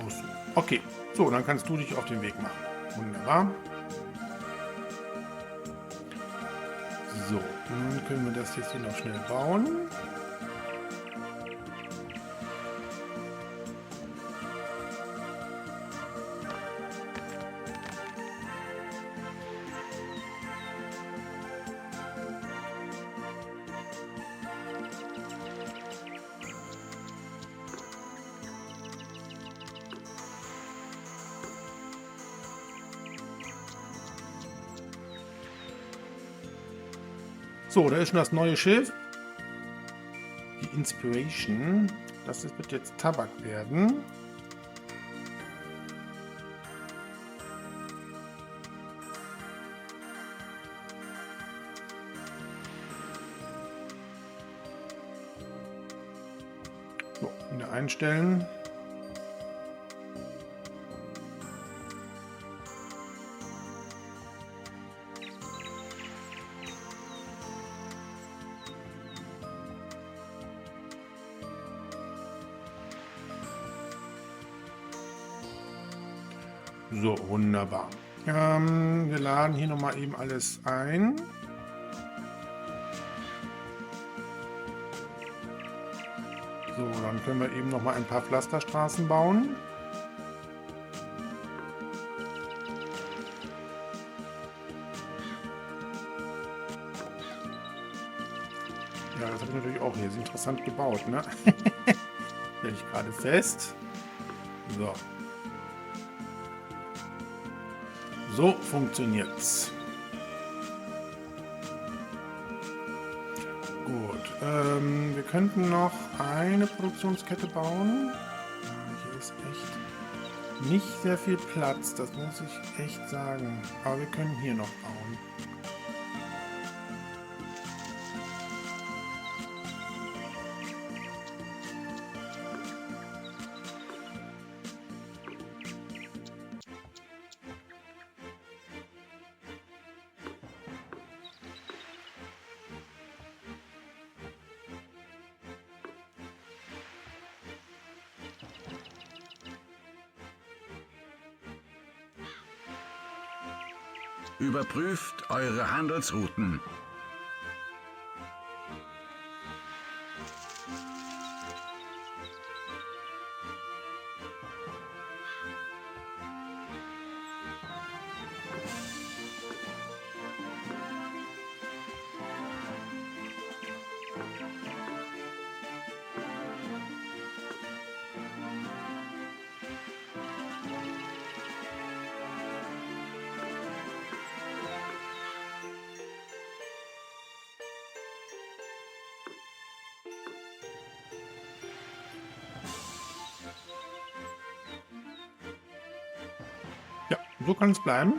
aussuchen. Okay, so, dann kannst du dich auf den Weg machen. Wunderbar. So, dann können wir das jetzt hier noch schnell bauen. So, da ist schon das neue Schiff. Die Inspiration. wird jetzt Tabak werden. So, wieder einstellen. So, wunderbar. Wir laden hier nochmal eben alles ein. So, dann können wir eben nochmal ein paar Pflasterstraßen bauen. Ja, das habe ich natürlich auch hier. Ist interessant gebaut, ne? Stelle ich gerade fest. So. So funktioniert's. Gut. Wir könnten noch eine Produktionskette bauen. Hier ist echt nicht sehr viel Platz. Das muss ich echt sagen. Aber wir können hier noch bauen. Überprüft eure Handelsrouten. Ja, so kann es bleiben.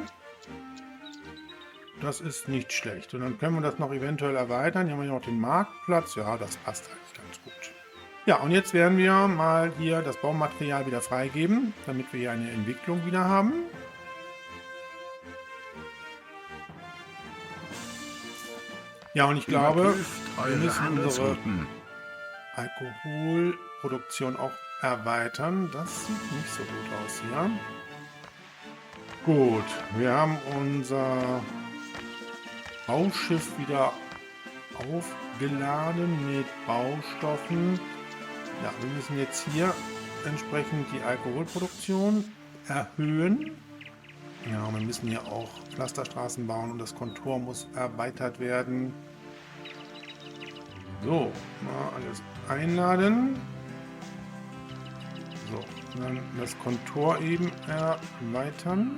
Das ist nicht schlecht. Und dann können wir das noch eventuell erweitern. Hier haben wir noch den Marktplatz. Ja, das passt eigentlich ganz gut. Ja, und jetzt werden wir mal hier das Baumaterial wieder freigeben, damit wir hier eine Entwicklung wieder haben. Ja, und ich glaube, wir müssen unsere Alkoholproduktion auch erweitern. Das sieht nicht so gut aus hier. Gut, wir haben unser Bauschiff wieder aufgeladen mit Baustoffen. Ja, wir müssen jetzt hier entsprechend die Alkoholproduktion erhöhen. Ja, wir müssen hier auch Pflasterstraßen bauen und das Kontor muss erweitert werden. So, mal alles einladen. So, dann das Kontor eben erweitern.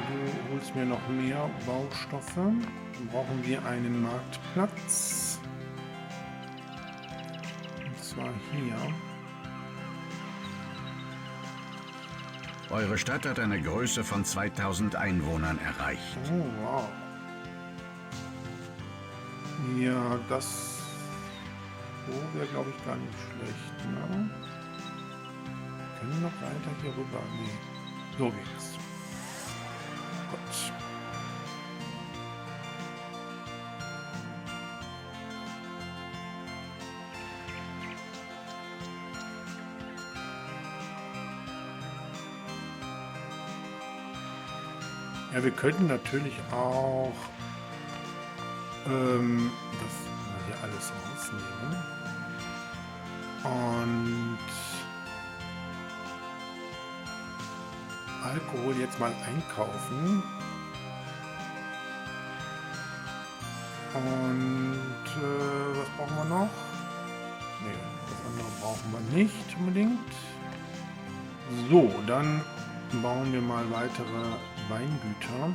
Du holst mir noch mehr Baustoffe. Dann brauchen wir einen Marktplatz. Und zwar hier. Eure Stadt hat eine Größe von 2000 Einwohnern erreicht. Oh, wow. Ja, das wäre, glaube ich, gar nicht schlecht. Ne? Können wir noch weiter hier rüber? Nee. So geht's. Gut. Ja, wir könnten natürlich auch das mal hier alles rausnehmen und Alkohol jetzt mal einkaufen. Und was brauchen wir noch? Nee, das andere brauchen wir nicht unbedingt. So, dann bauen wir mal weitere Weingüter.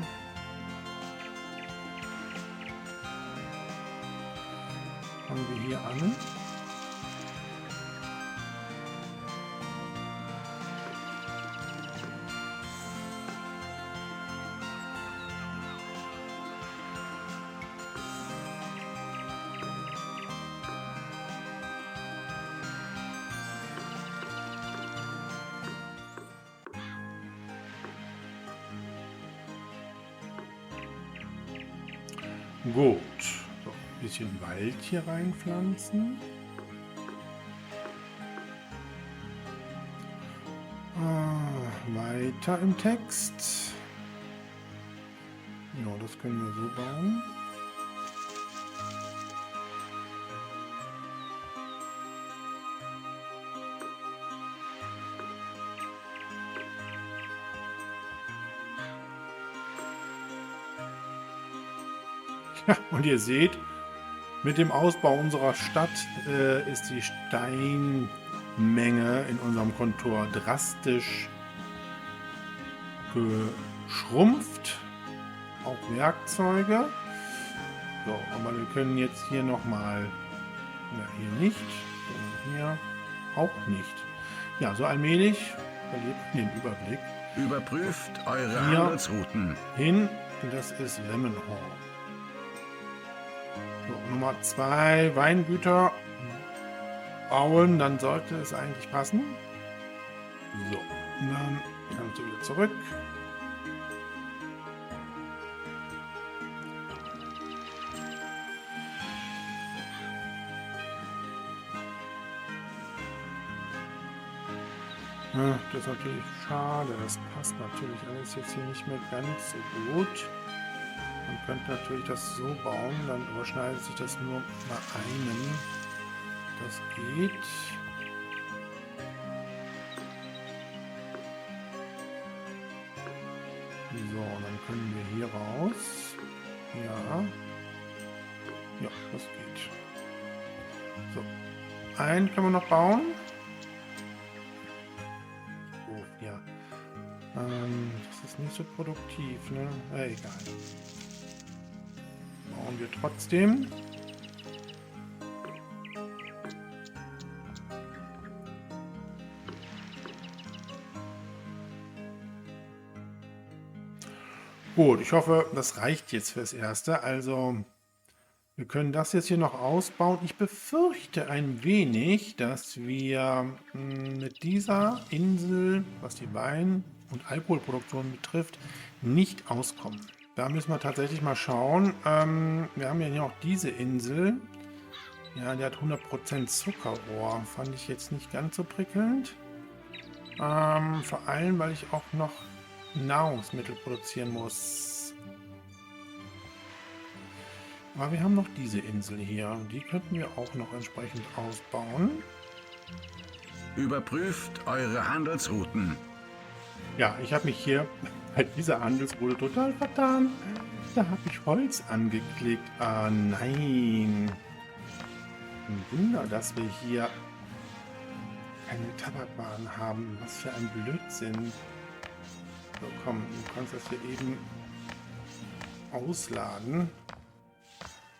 Fangen wir hier an. Gut. So, ein bisschen Wald hier reinpflanzen. Weiter im Text. Ja, das können wir so bauen. Ja, und ihr seht, mit dem Ausbau unserer Stadt ist die Steinmenge in unserem Kontor drastisch geschrumpft. Auch Werkzeuge. So, aber wir können jetzt hier nochmal, ja, hier nicht, sondern hier auch nicht. Ja, so allmählich verliert man den Überblick. Überprüft eure Hier Handelsrouten. hin, das ist Lemmenhorn. So, Nummer 2, Weingüter bauen, dann sollte es eigentlich passen. So, und dann kannst du wieder zurück. Ja, das ist natürlich schade, das passt natürlich alles jetzt hier nicht mehr ganz so gut. Man könnte natürlich das so bauen, dann überschneidet sich das nur bei einem. Das geht. So, dann können wir hier raus. Ja. Ja, das geht. So. Einen können wir noch bauen. Oh, ja. Das ist nicht so produktiv, ne? Egal. Bauen wir trotzdem. Gut, ich hoffe, das reicht jetzt fürs Erste. Also, wir können das jetzt hier noch ausbauen. Ich befürchte ein wenig, dass wir mit dieser Insel, was die Wein- und Alkoholproduktion betrifft, nicht auskommen. Da müssen wir tatsächlich mal schauen. Wir haben ja hier auch diese Insel. Ja, der hat 100% Zuckerrohr. Fand ich jetzt nicht ganz so prickelnd. Vor allem, weil ich auch noch Nahrungsmittel produzieren muss. Aber wir haben noch diese Insel hier. Die könnten wir auch noch entsprechend ausbauen. Überprüft eure Handelsrouten. Ja, ich habe mich hier bei dieser Handelsroute total vertan. Da habe ich Holz angeklickt. Ah, nein. Ein Wunder, dass wir hier keine Tabakwaren haben. Was für ein Blödsinn. So, komm, du kannst das hier eben ausladen.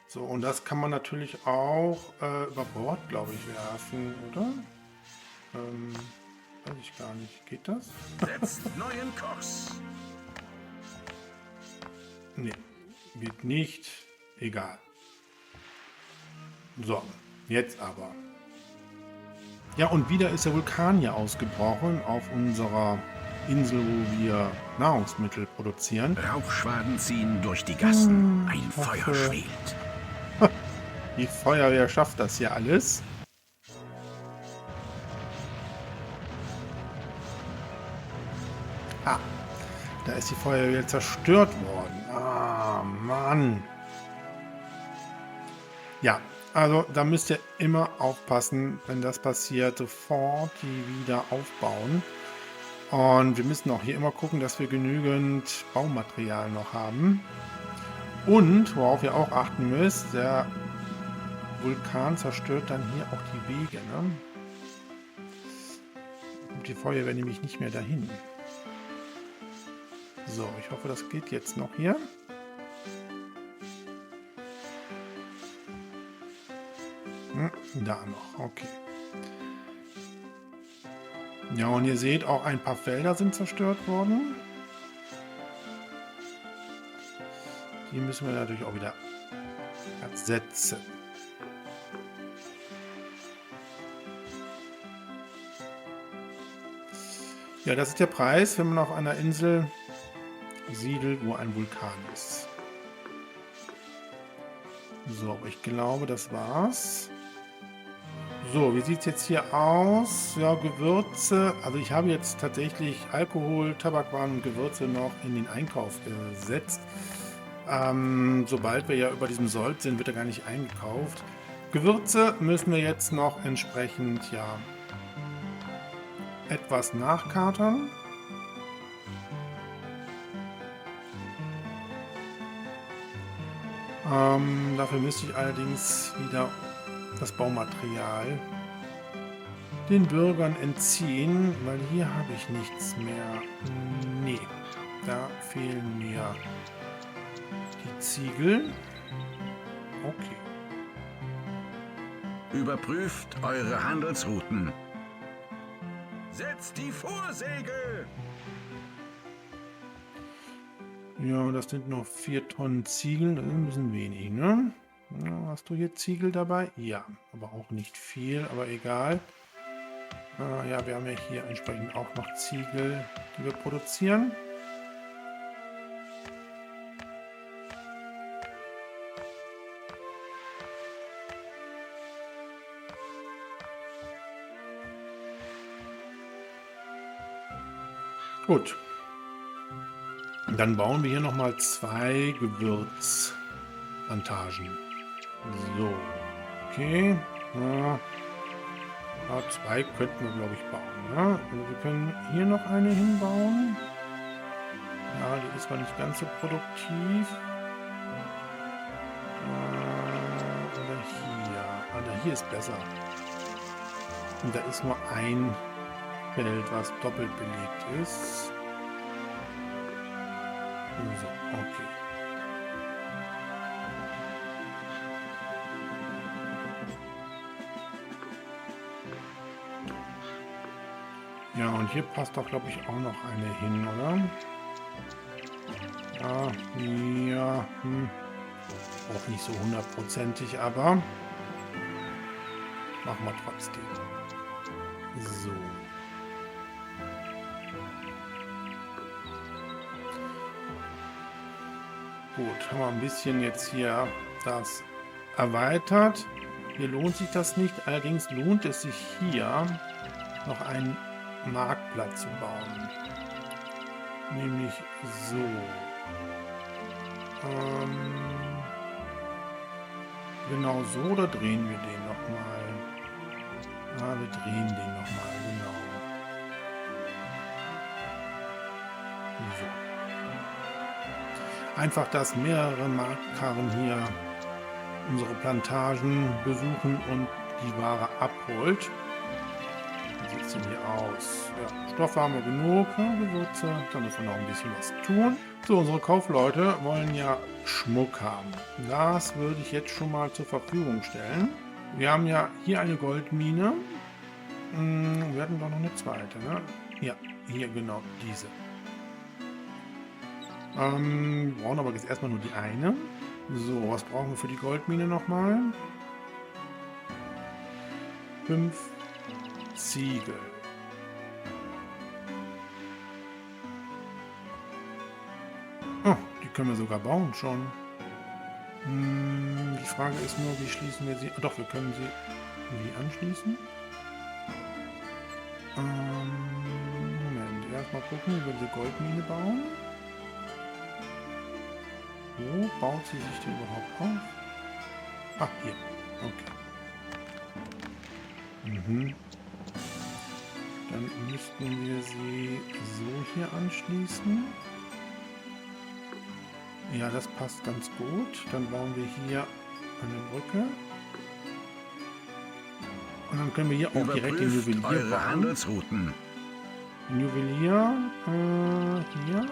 So, und das kann man natürlich auch über Bord, glaube ich, werfen, oder? Weiß ich gar nicht. Geht das? Setzt neuen Kurs. Nee, geht nicht. Egal. So, jetzt aber. Ja, und wieder ist der Vulkan hier ausgebrochen auf unserer Insel, wo wir Nahrungsmittel produzieren. Rauchschwaden ziehen durch die Gassen. Ein ich hoffe- Feuer schwelt. Die Feuerwehr schafft das hier alles. Ah, da ist die Feuerwehr zerstört worden. Ah, Mann. Ja, also da müsst ihr immer aufpassen, wenn das passiert, sofort die wieder aufbauen. Und wir müssen auch hier immer gucken, dass wir genügend Baumaterial noch haben. Und, worauf ihr auch achten müsst, der Vulkan zerstört dann hier auch die Wege. Ne? Und die Feuerwehr nämlich nicht mehr dahin. So, ich hoffe, das geht jetzt noch hier. Da noch, okay. Ja, und ihr seht, auch ein paar Felder sind zerstört worden. Die müssen wir natürlich auch wieder ersetzen. Ja, das ist der Preis, wenn man auf einer Insel siedelt, wo ein Vulkan ist. So, aber ich glaube, das war's. So, wie sieht es jetzt hier aus? Ja, Gewürze. Also ich habe jetzt tatsächlich Alkohol, Tabakwaren und Gewürze noch in den Einkauf gesetzt. Sobald wir ja über diesem Sold sind, wird er gar nicht eingekauft. Gewürze müssen wir jetzt noch entsprechend, ja, etwas nachkatern. Dafür müsste ich allerdings wieder das Baumaterial den Bürgern entziehen, weil hier habe ich nichts mehr. Nee, da fehlen mir die Ziegel. Okay. Überprüft eure Handelsrouten. Setzt die Vorsegel! Ja, das sind noch 4 Tonnen Ziegeln, das ist ein bisschen wenig, ne? Ja, hast du hier Ziegel dabei? Ja, aber auch nicht viel, aber egal. Ja, wir haben ja hier entsprechend auch noch Ziegel, die wir produzieren. Gut. Dann bauen wir hier nochmal 2 Gewürzplantagen. So, okay. Ja, 2 könnten wir, glaube ich, bauen. Ja? Also wir können hier noch eine hinbauen. Ja, die ist zwar nicht ganz so produktiv. Oder hier. Oder hier ist besser. Und da ist nur ein Feld, was doppelt belegt ist. So, okay. Ja, und hier passt doch, glaube ich, auch noch eine hin, oder? Ja, ja, auch nicht so hundertprozentig, aber machen wir trotzdem. So. Gut, haben wir ein bisschen jetzt hier das erweitert. Hier lohnt sich das nicht, allerdings lohnt es sich hier noch einen Marktplatz zu bauen. Nämlich so. Genau so, oder drehen wir den nochmal? Ah, wir drehen den nochmal, genau. So. Einfach, dass mehrere Marktkarren hier unsere Plantagen besuchen und die Ware abholt. Wie sieht es denn hier aus? Ja, Stoffe haben wir genug, ja, Gewürze, da müssen wir noch ein bisschen was tun. So, unsere Kaufleute wollen ja Schmuck haben. Das würde ich jetzt schon mal zur Verfügung stellen. Wir haben ja hier eine Goldmine. Wir hatten doch noch eine zweite, ne? Ja, hier genau diese. Wir brauchen aber jetzt erstmal nur die eine. So, was brauchen wir für die Goldmine nochmal? 5 Ziegel. Oh, die können wir sogar bauen schon. Die Frage ist nur, wie schließen wir sie? Doch, wir können sie wie anschließen. Moment, erstmal gucken, wie wir diese Goldmine bauen. Wo baut sie sich denn überhaupt auf? Ach, hier. Okay. Dann müssten wir sie so hier anschließen. Ja, das passt ganz gut. Dann bauen wir hier eine Brücke. Und dann können wir hier auch direkt den Juwelier bauen. Handelsrouten. Juwelier, hier.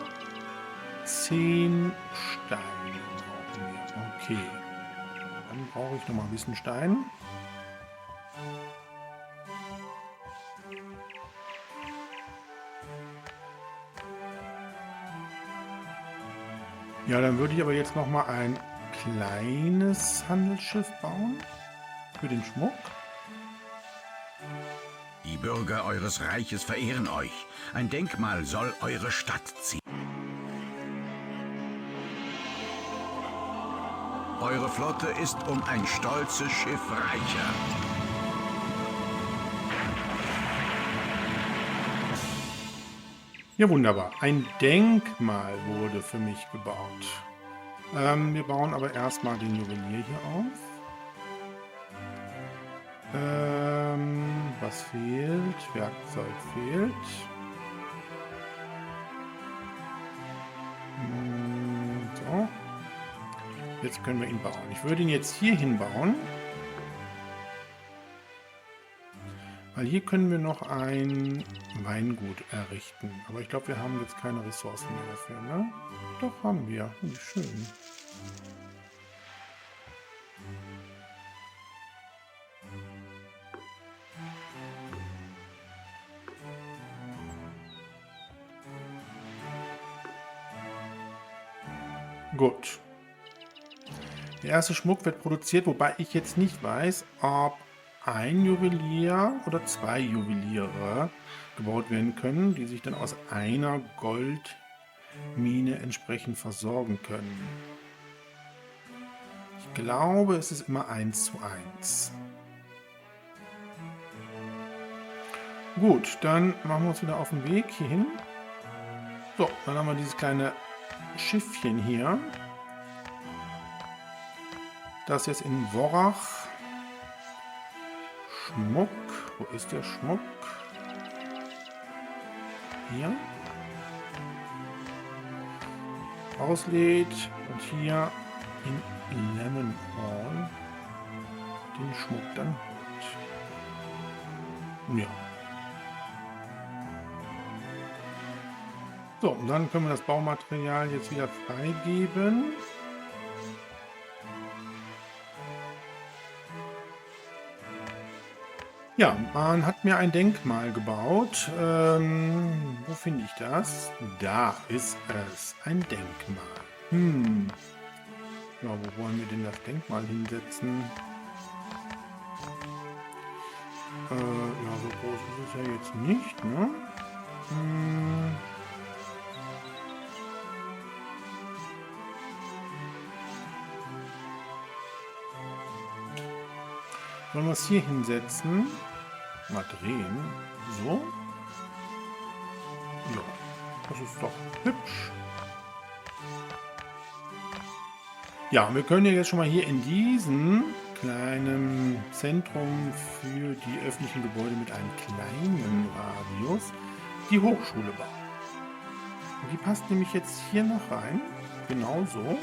10 Steine brauchen wir. Okay. Dann brauche ich noch mal ein bisschen Stein. Ja, dann würde ich aber jetzt noch mal ein kleines Handelsschiff bauen für den Schmuck. Die Bürger eures Reiches verehren euch. Ein Denkmal soll eure Stadt ziehen. Eure Flotte ist um ein stolzes Schiff reicher. Ja, wunderbar. Ein Denkmal wurde für mich gebaut. Wir bauen aber erstmal den Juwelier hier auf. Was fehlt? Werkzeug fehlt. So. Jetzt können wir ihn bauen. Ich würde ihn jetzt hier hinbauen. Weil hier können wir noch ein Weingut errichten. Aber ich glaube, wir haben jetzt keine Ressourcen mehr dafür, ne? Doch, haben wir. Wie schön. Gut. Der erste Schmuck wird produziert, wobei ich jetzt nicht weiß, ob ein Juwelier oder zwei Juweliere gebaut werden können, die sich dann aus einer Goldmine entsprechend versorgen können. Ich glaube, es ist immer 1:1. Gut, dann machen wir uns wieder auf den Weg hierhin. So, dann haben wir dieses kleine Schiffchen hier, das jetzt in Worach Schmuck, wo ist der Schmuck? Hier. Auslädt und hier in Lemonhorn den Schmuck dann holt. Ja. So, und dann können wir das Baumaterial jetzt wieder freigeben. Ja, man hat mir ein Denkmal gebaut. Wo finde ich das? Da ist es. Ein Denkmal. Ja, wo wollen wir denn das Denkmal hinsetzen? Ja, so groß ist es ja jetzt nicht, ne? Sollen wir es hier hinsetzen? Mal drehen. So. Ja, das ist doch hübsch. Ja, wir können ja jetzt schon mal hier in diesem kleinen Zentrum für die öffentlichen Gebäude mit einem kleinen Radius die Hochschule bauen. Und die passt nämlich jetzt hier noch rein. Genau so.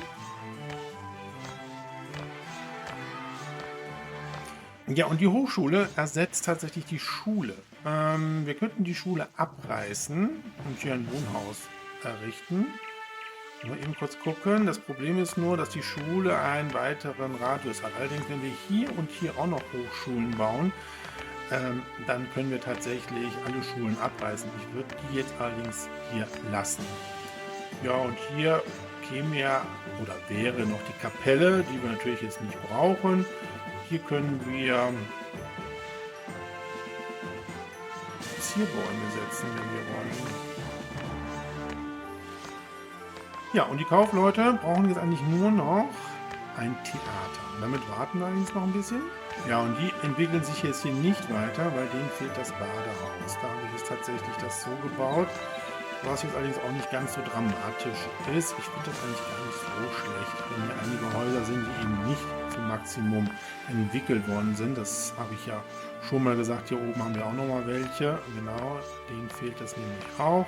Ja, und die Hochschule ersetzt tatsächlich die Schule. Wir könnten die Schule abreißen und hier ein Wohnhaus errichten. Mal eben kurz gucken. Das Problem ist nur, dass die Schule einen weiteren Radius hat. Allerdings, wenn wir hier und hier auch noch Hochschulen bauen, dann können wir tatsächlich alle Schulen abreißen. Ich würde die jetzt allerdings hier lassen. Ja, und hier käme ja oder wäre noch die Kapelle, die wir natürlich jetzt nicht brauchen. Hier können wir Zierbäume setzen, wenn wir wollen. Ja, und die Kaufleute brauchen jetzt eigentlich nur noch ein Theater. Und damit warten wir allerdings noch ein bisschen. Ja, und die entwickeln sich jetzt hier nicht weiter, weil denen fehlt das Badehaus. Da habe ich jetzt tatsächlich das so gebaut, was jetzt allerdings auch nicht ganz so dramatisch ist. Ich finde das eigentlich gar nicht so schlecht, wenn hier einige Häuser sind, die eben nicht zum Maximum entwickelt worden sind. Das habe ich ja schon mal gesagt. Hier oben haben wir auch noch mal welche. Genau, denen fehlt das nämlich auch.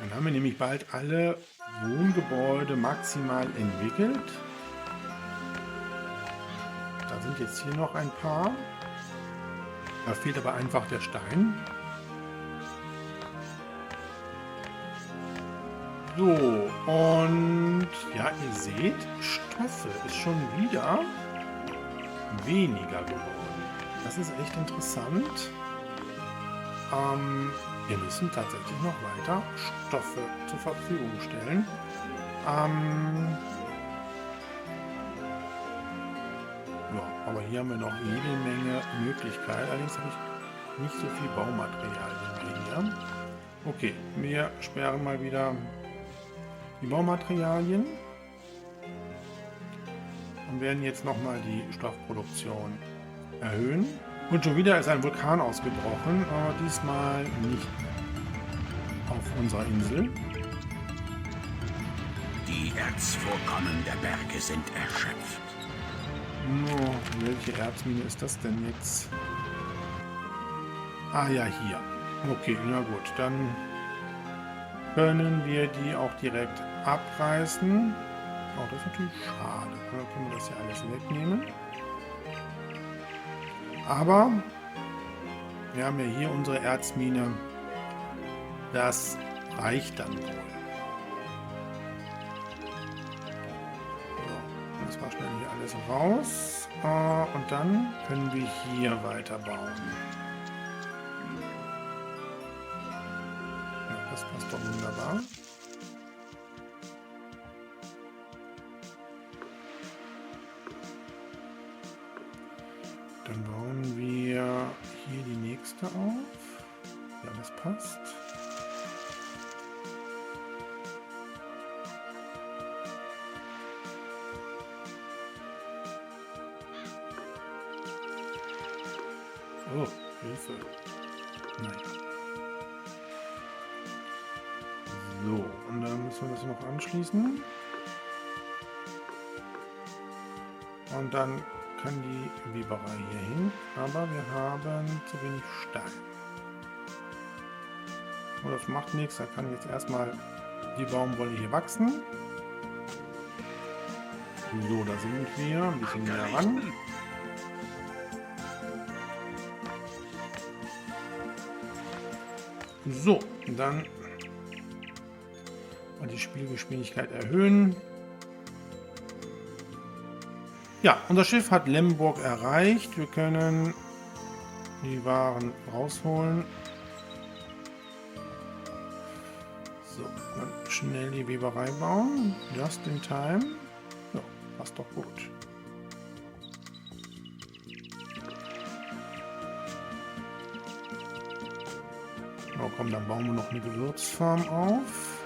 Dann haben wir nämlich bald alle Wohngebäude maximal entwickelt. Da sind jetzt hier noch ein paar. Da fehlt aber einfach der Stein. So, und ja, ihr seht, Stoffe ist schon wieder weniger geworden. Das ist echt interessant. Wir müssen tatsächlich noch weiter Stoffe zur Verfügung stellen. Ja, aber hier haben wir noch jede Menge Möglichkeiten. Allerdings habe ich nicht so viel Baumaterialien hier. Okay, wir sperren mal wieder die Baumaterialien. werden jetzt nochmal die Stoffproduktion erhöhen. Und schon wieder ist ein Vulkan ausgebrochen, aber diesmal nicht auf unserer Insel. Die Erzvorkommen der Berge sind erschöpft. Nur, welche Erzmine ist das denn jetzt? Ah ja, hier. Okay, na gut, dann können wir die auch direkt abreißen. Oh, das ist natürlich schade. Dann können wir das hier alles wegnehmen. Aber wir haben ja hier unsere Erzmine. Das reicht dann wohl. So, das war schnell hier alles raus. Und dann können wir hier weiterbauen. Ja, das passt doch wunderbar. Dann bauen wir hier die nächste auf. Ja, das passt. Oh, Hilfe. Nein. So, und dann müssen wir das noch anschließen. Und dann kann die Weberei hier hin, aber wir haben zu wenig Stein. Oh, das macht nichts, da kann jetzt erstmal die Baumwolle hier wachsen. So, da sind wir ein bisschen näher ran. So, dann mal die Spielgeschwindigkeit erhöhen. Ja, unser Schiff hat Lemberg erreicht. Wir können die Waren rausholen. So, dann schnell die Weberei bauen. Just in time. Ja, passt doch gut. Oh, komm, dann bauen wir noch eine Gewürzfarm auf.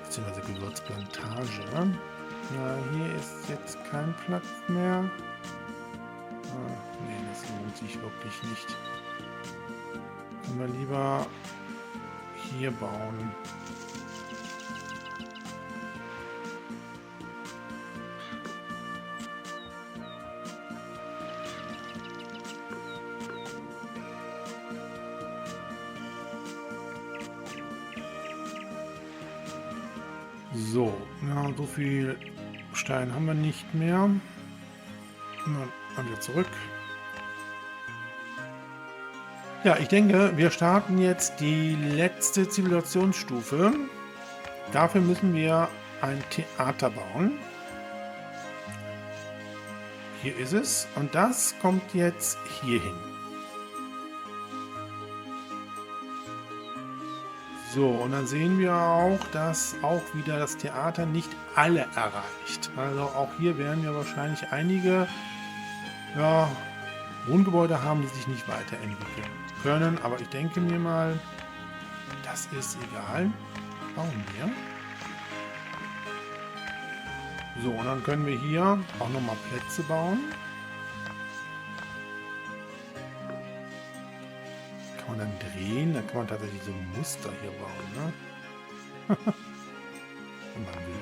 Beziehungsweise Gewürzplantage. Ja, hier ist jetzt kein Platz mehr. Nee, das lohnt sich wirklich nicht. Können wir lieber hier bauen. So, ja, so viel Stein haben wir nicht mehr. Dann wieder zurück. Ja, ich denke, wir starten jetzt die letzte Zivilisationsstufe. Dafür müssen wir ein Theater bauen. Hier ist es. Und das kommt jetzt hier hin. So, und dann sehen wir auch, dass auch wieder das Theater nicht alle erreicht. Also auch hier werden wir wahrscheinlich einige Wohngebäude haben, die sich nicht weiterentwickeln können. Aber ich denke mir mal, das ist egal. Bauen wir. So, und dann können wir hier auch nochmal Plätze bauen. Kann man dann drehen, dann kann man tatsächlich so ein Muster hier bauen, ne? Wenn man will.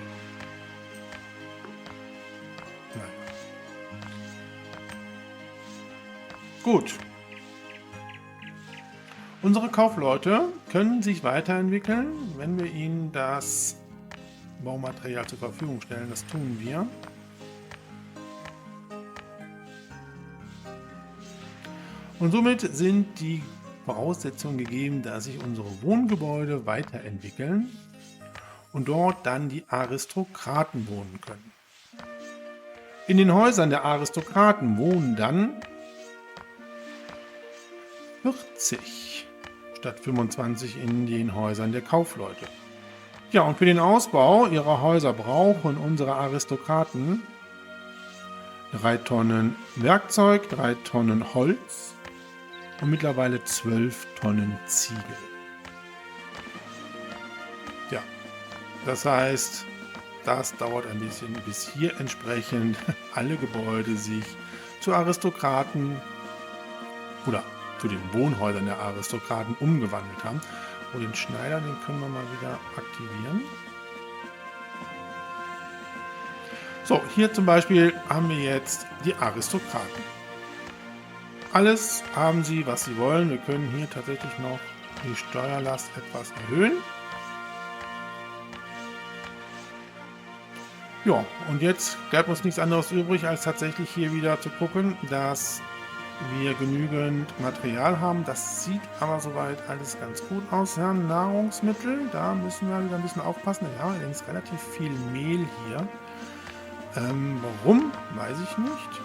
Nein. Gut. Unsere Kaufleute können sich weiterentwickeln, wenn wir ihnen das Baumaterial zur Verfügung stellen. Das tun wir. Und somit sind die Voraussetzungen gegeben, dass sich unsere Wohngebäude weiterentwickeln und dort dann die Aristokraten wohnen können. In den Häusern der Aristokraten wohnen dann 40 statt 25 in den Häusern der Kaufleute. Ja, und für den Ausbau ihrer Häuser brauchen unsere Aristokraten 3 Tonnen Werkzeug, 3 Tonnen Holz und mittlerweile 12 Tonnen Ziegel. Ja, das heißt, das dauert ein bisschen, bis hier entsprechend alle Gebäude sich zu Aristokraten oder zu den Wohnhäusern der Aristokraten umgewandelt haben. Und den Schneider, den können wir mal wieder aktivieren. So, hier zum Beispiel haben wir jetzt die Aristokraten. Alles haben sie, was sie wollen. Wir können hier tatsächlich noch die Steuerlast etwas erhöhen. Ja, und jetzt bleibt uns nichts anderes übrig, als tatsächlich hier wieder zu gucken, dass wir genügend Material haben. Das sieht aber soweit alles ganz gut aus. Ja, Nahrungsmittel, da müssen wir wieder ein bisschen aufpassen. Ja, allerdings relativ viel Mehl hier. Warum? Weiß ich nicht.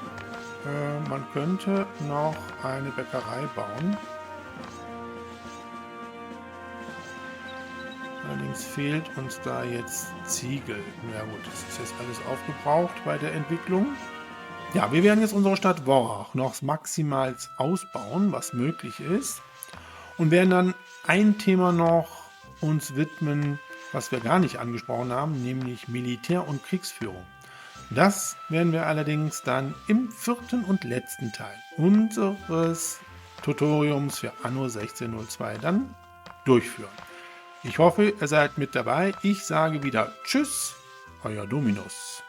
Man könnte noch eine Bäckerei bauen. Allerdings fehlt uns da jetzt Ziegel. Ja gut, das ist jetzt alles aufgebraucht bei der Entwicklung. Ja, wir werden jetzt unsere Stadt Worrach noch maximal ausbauen, was möglich ist. Und werden dann ein Thema noch uns widmen, was wir gar nicht angesprochen haben, nämlich Militär- und Kriegsführung. Das werden wir allerdings dann im 4. und letzten Teil unseres Tutoriums für Anno 1602 dann durchführen. Ich hoffe, ihr seid mit dabei. Ich sage wieder Tschüss, euer Dominus.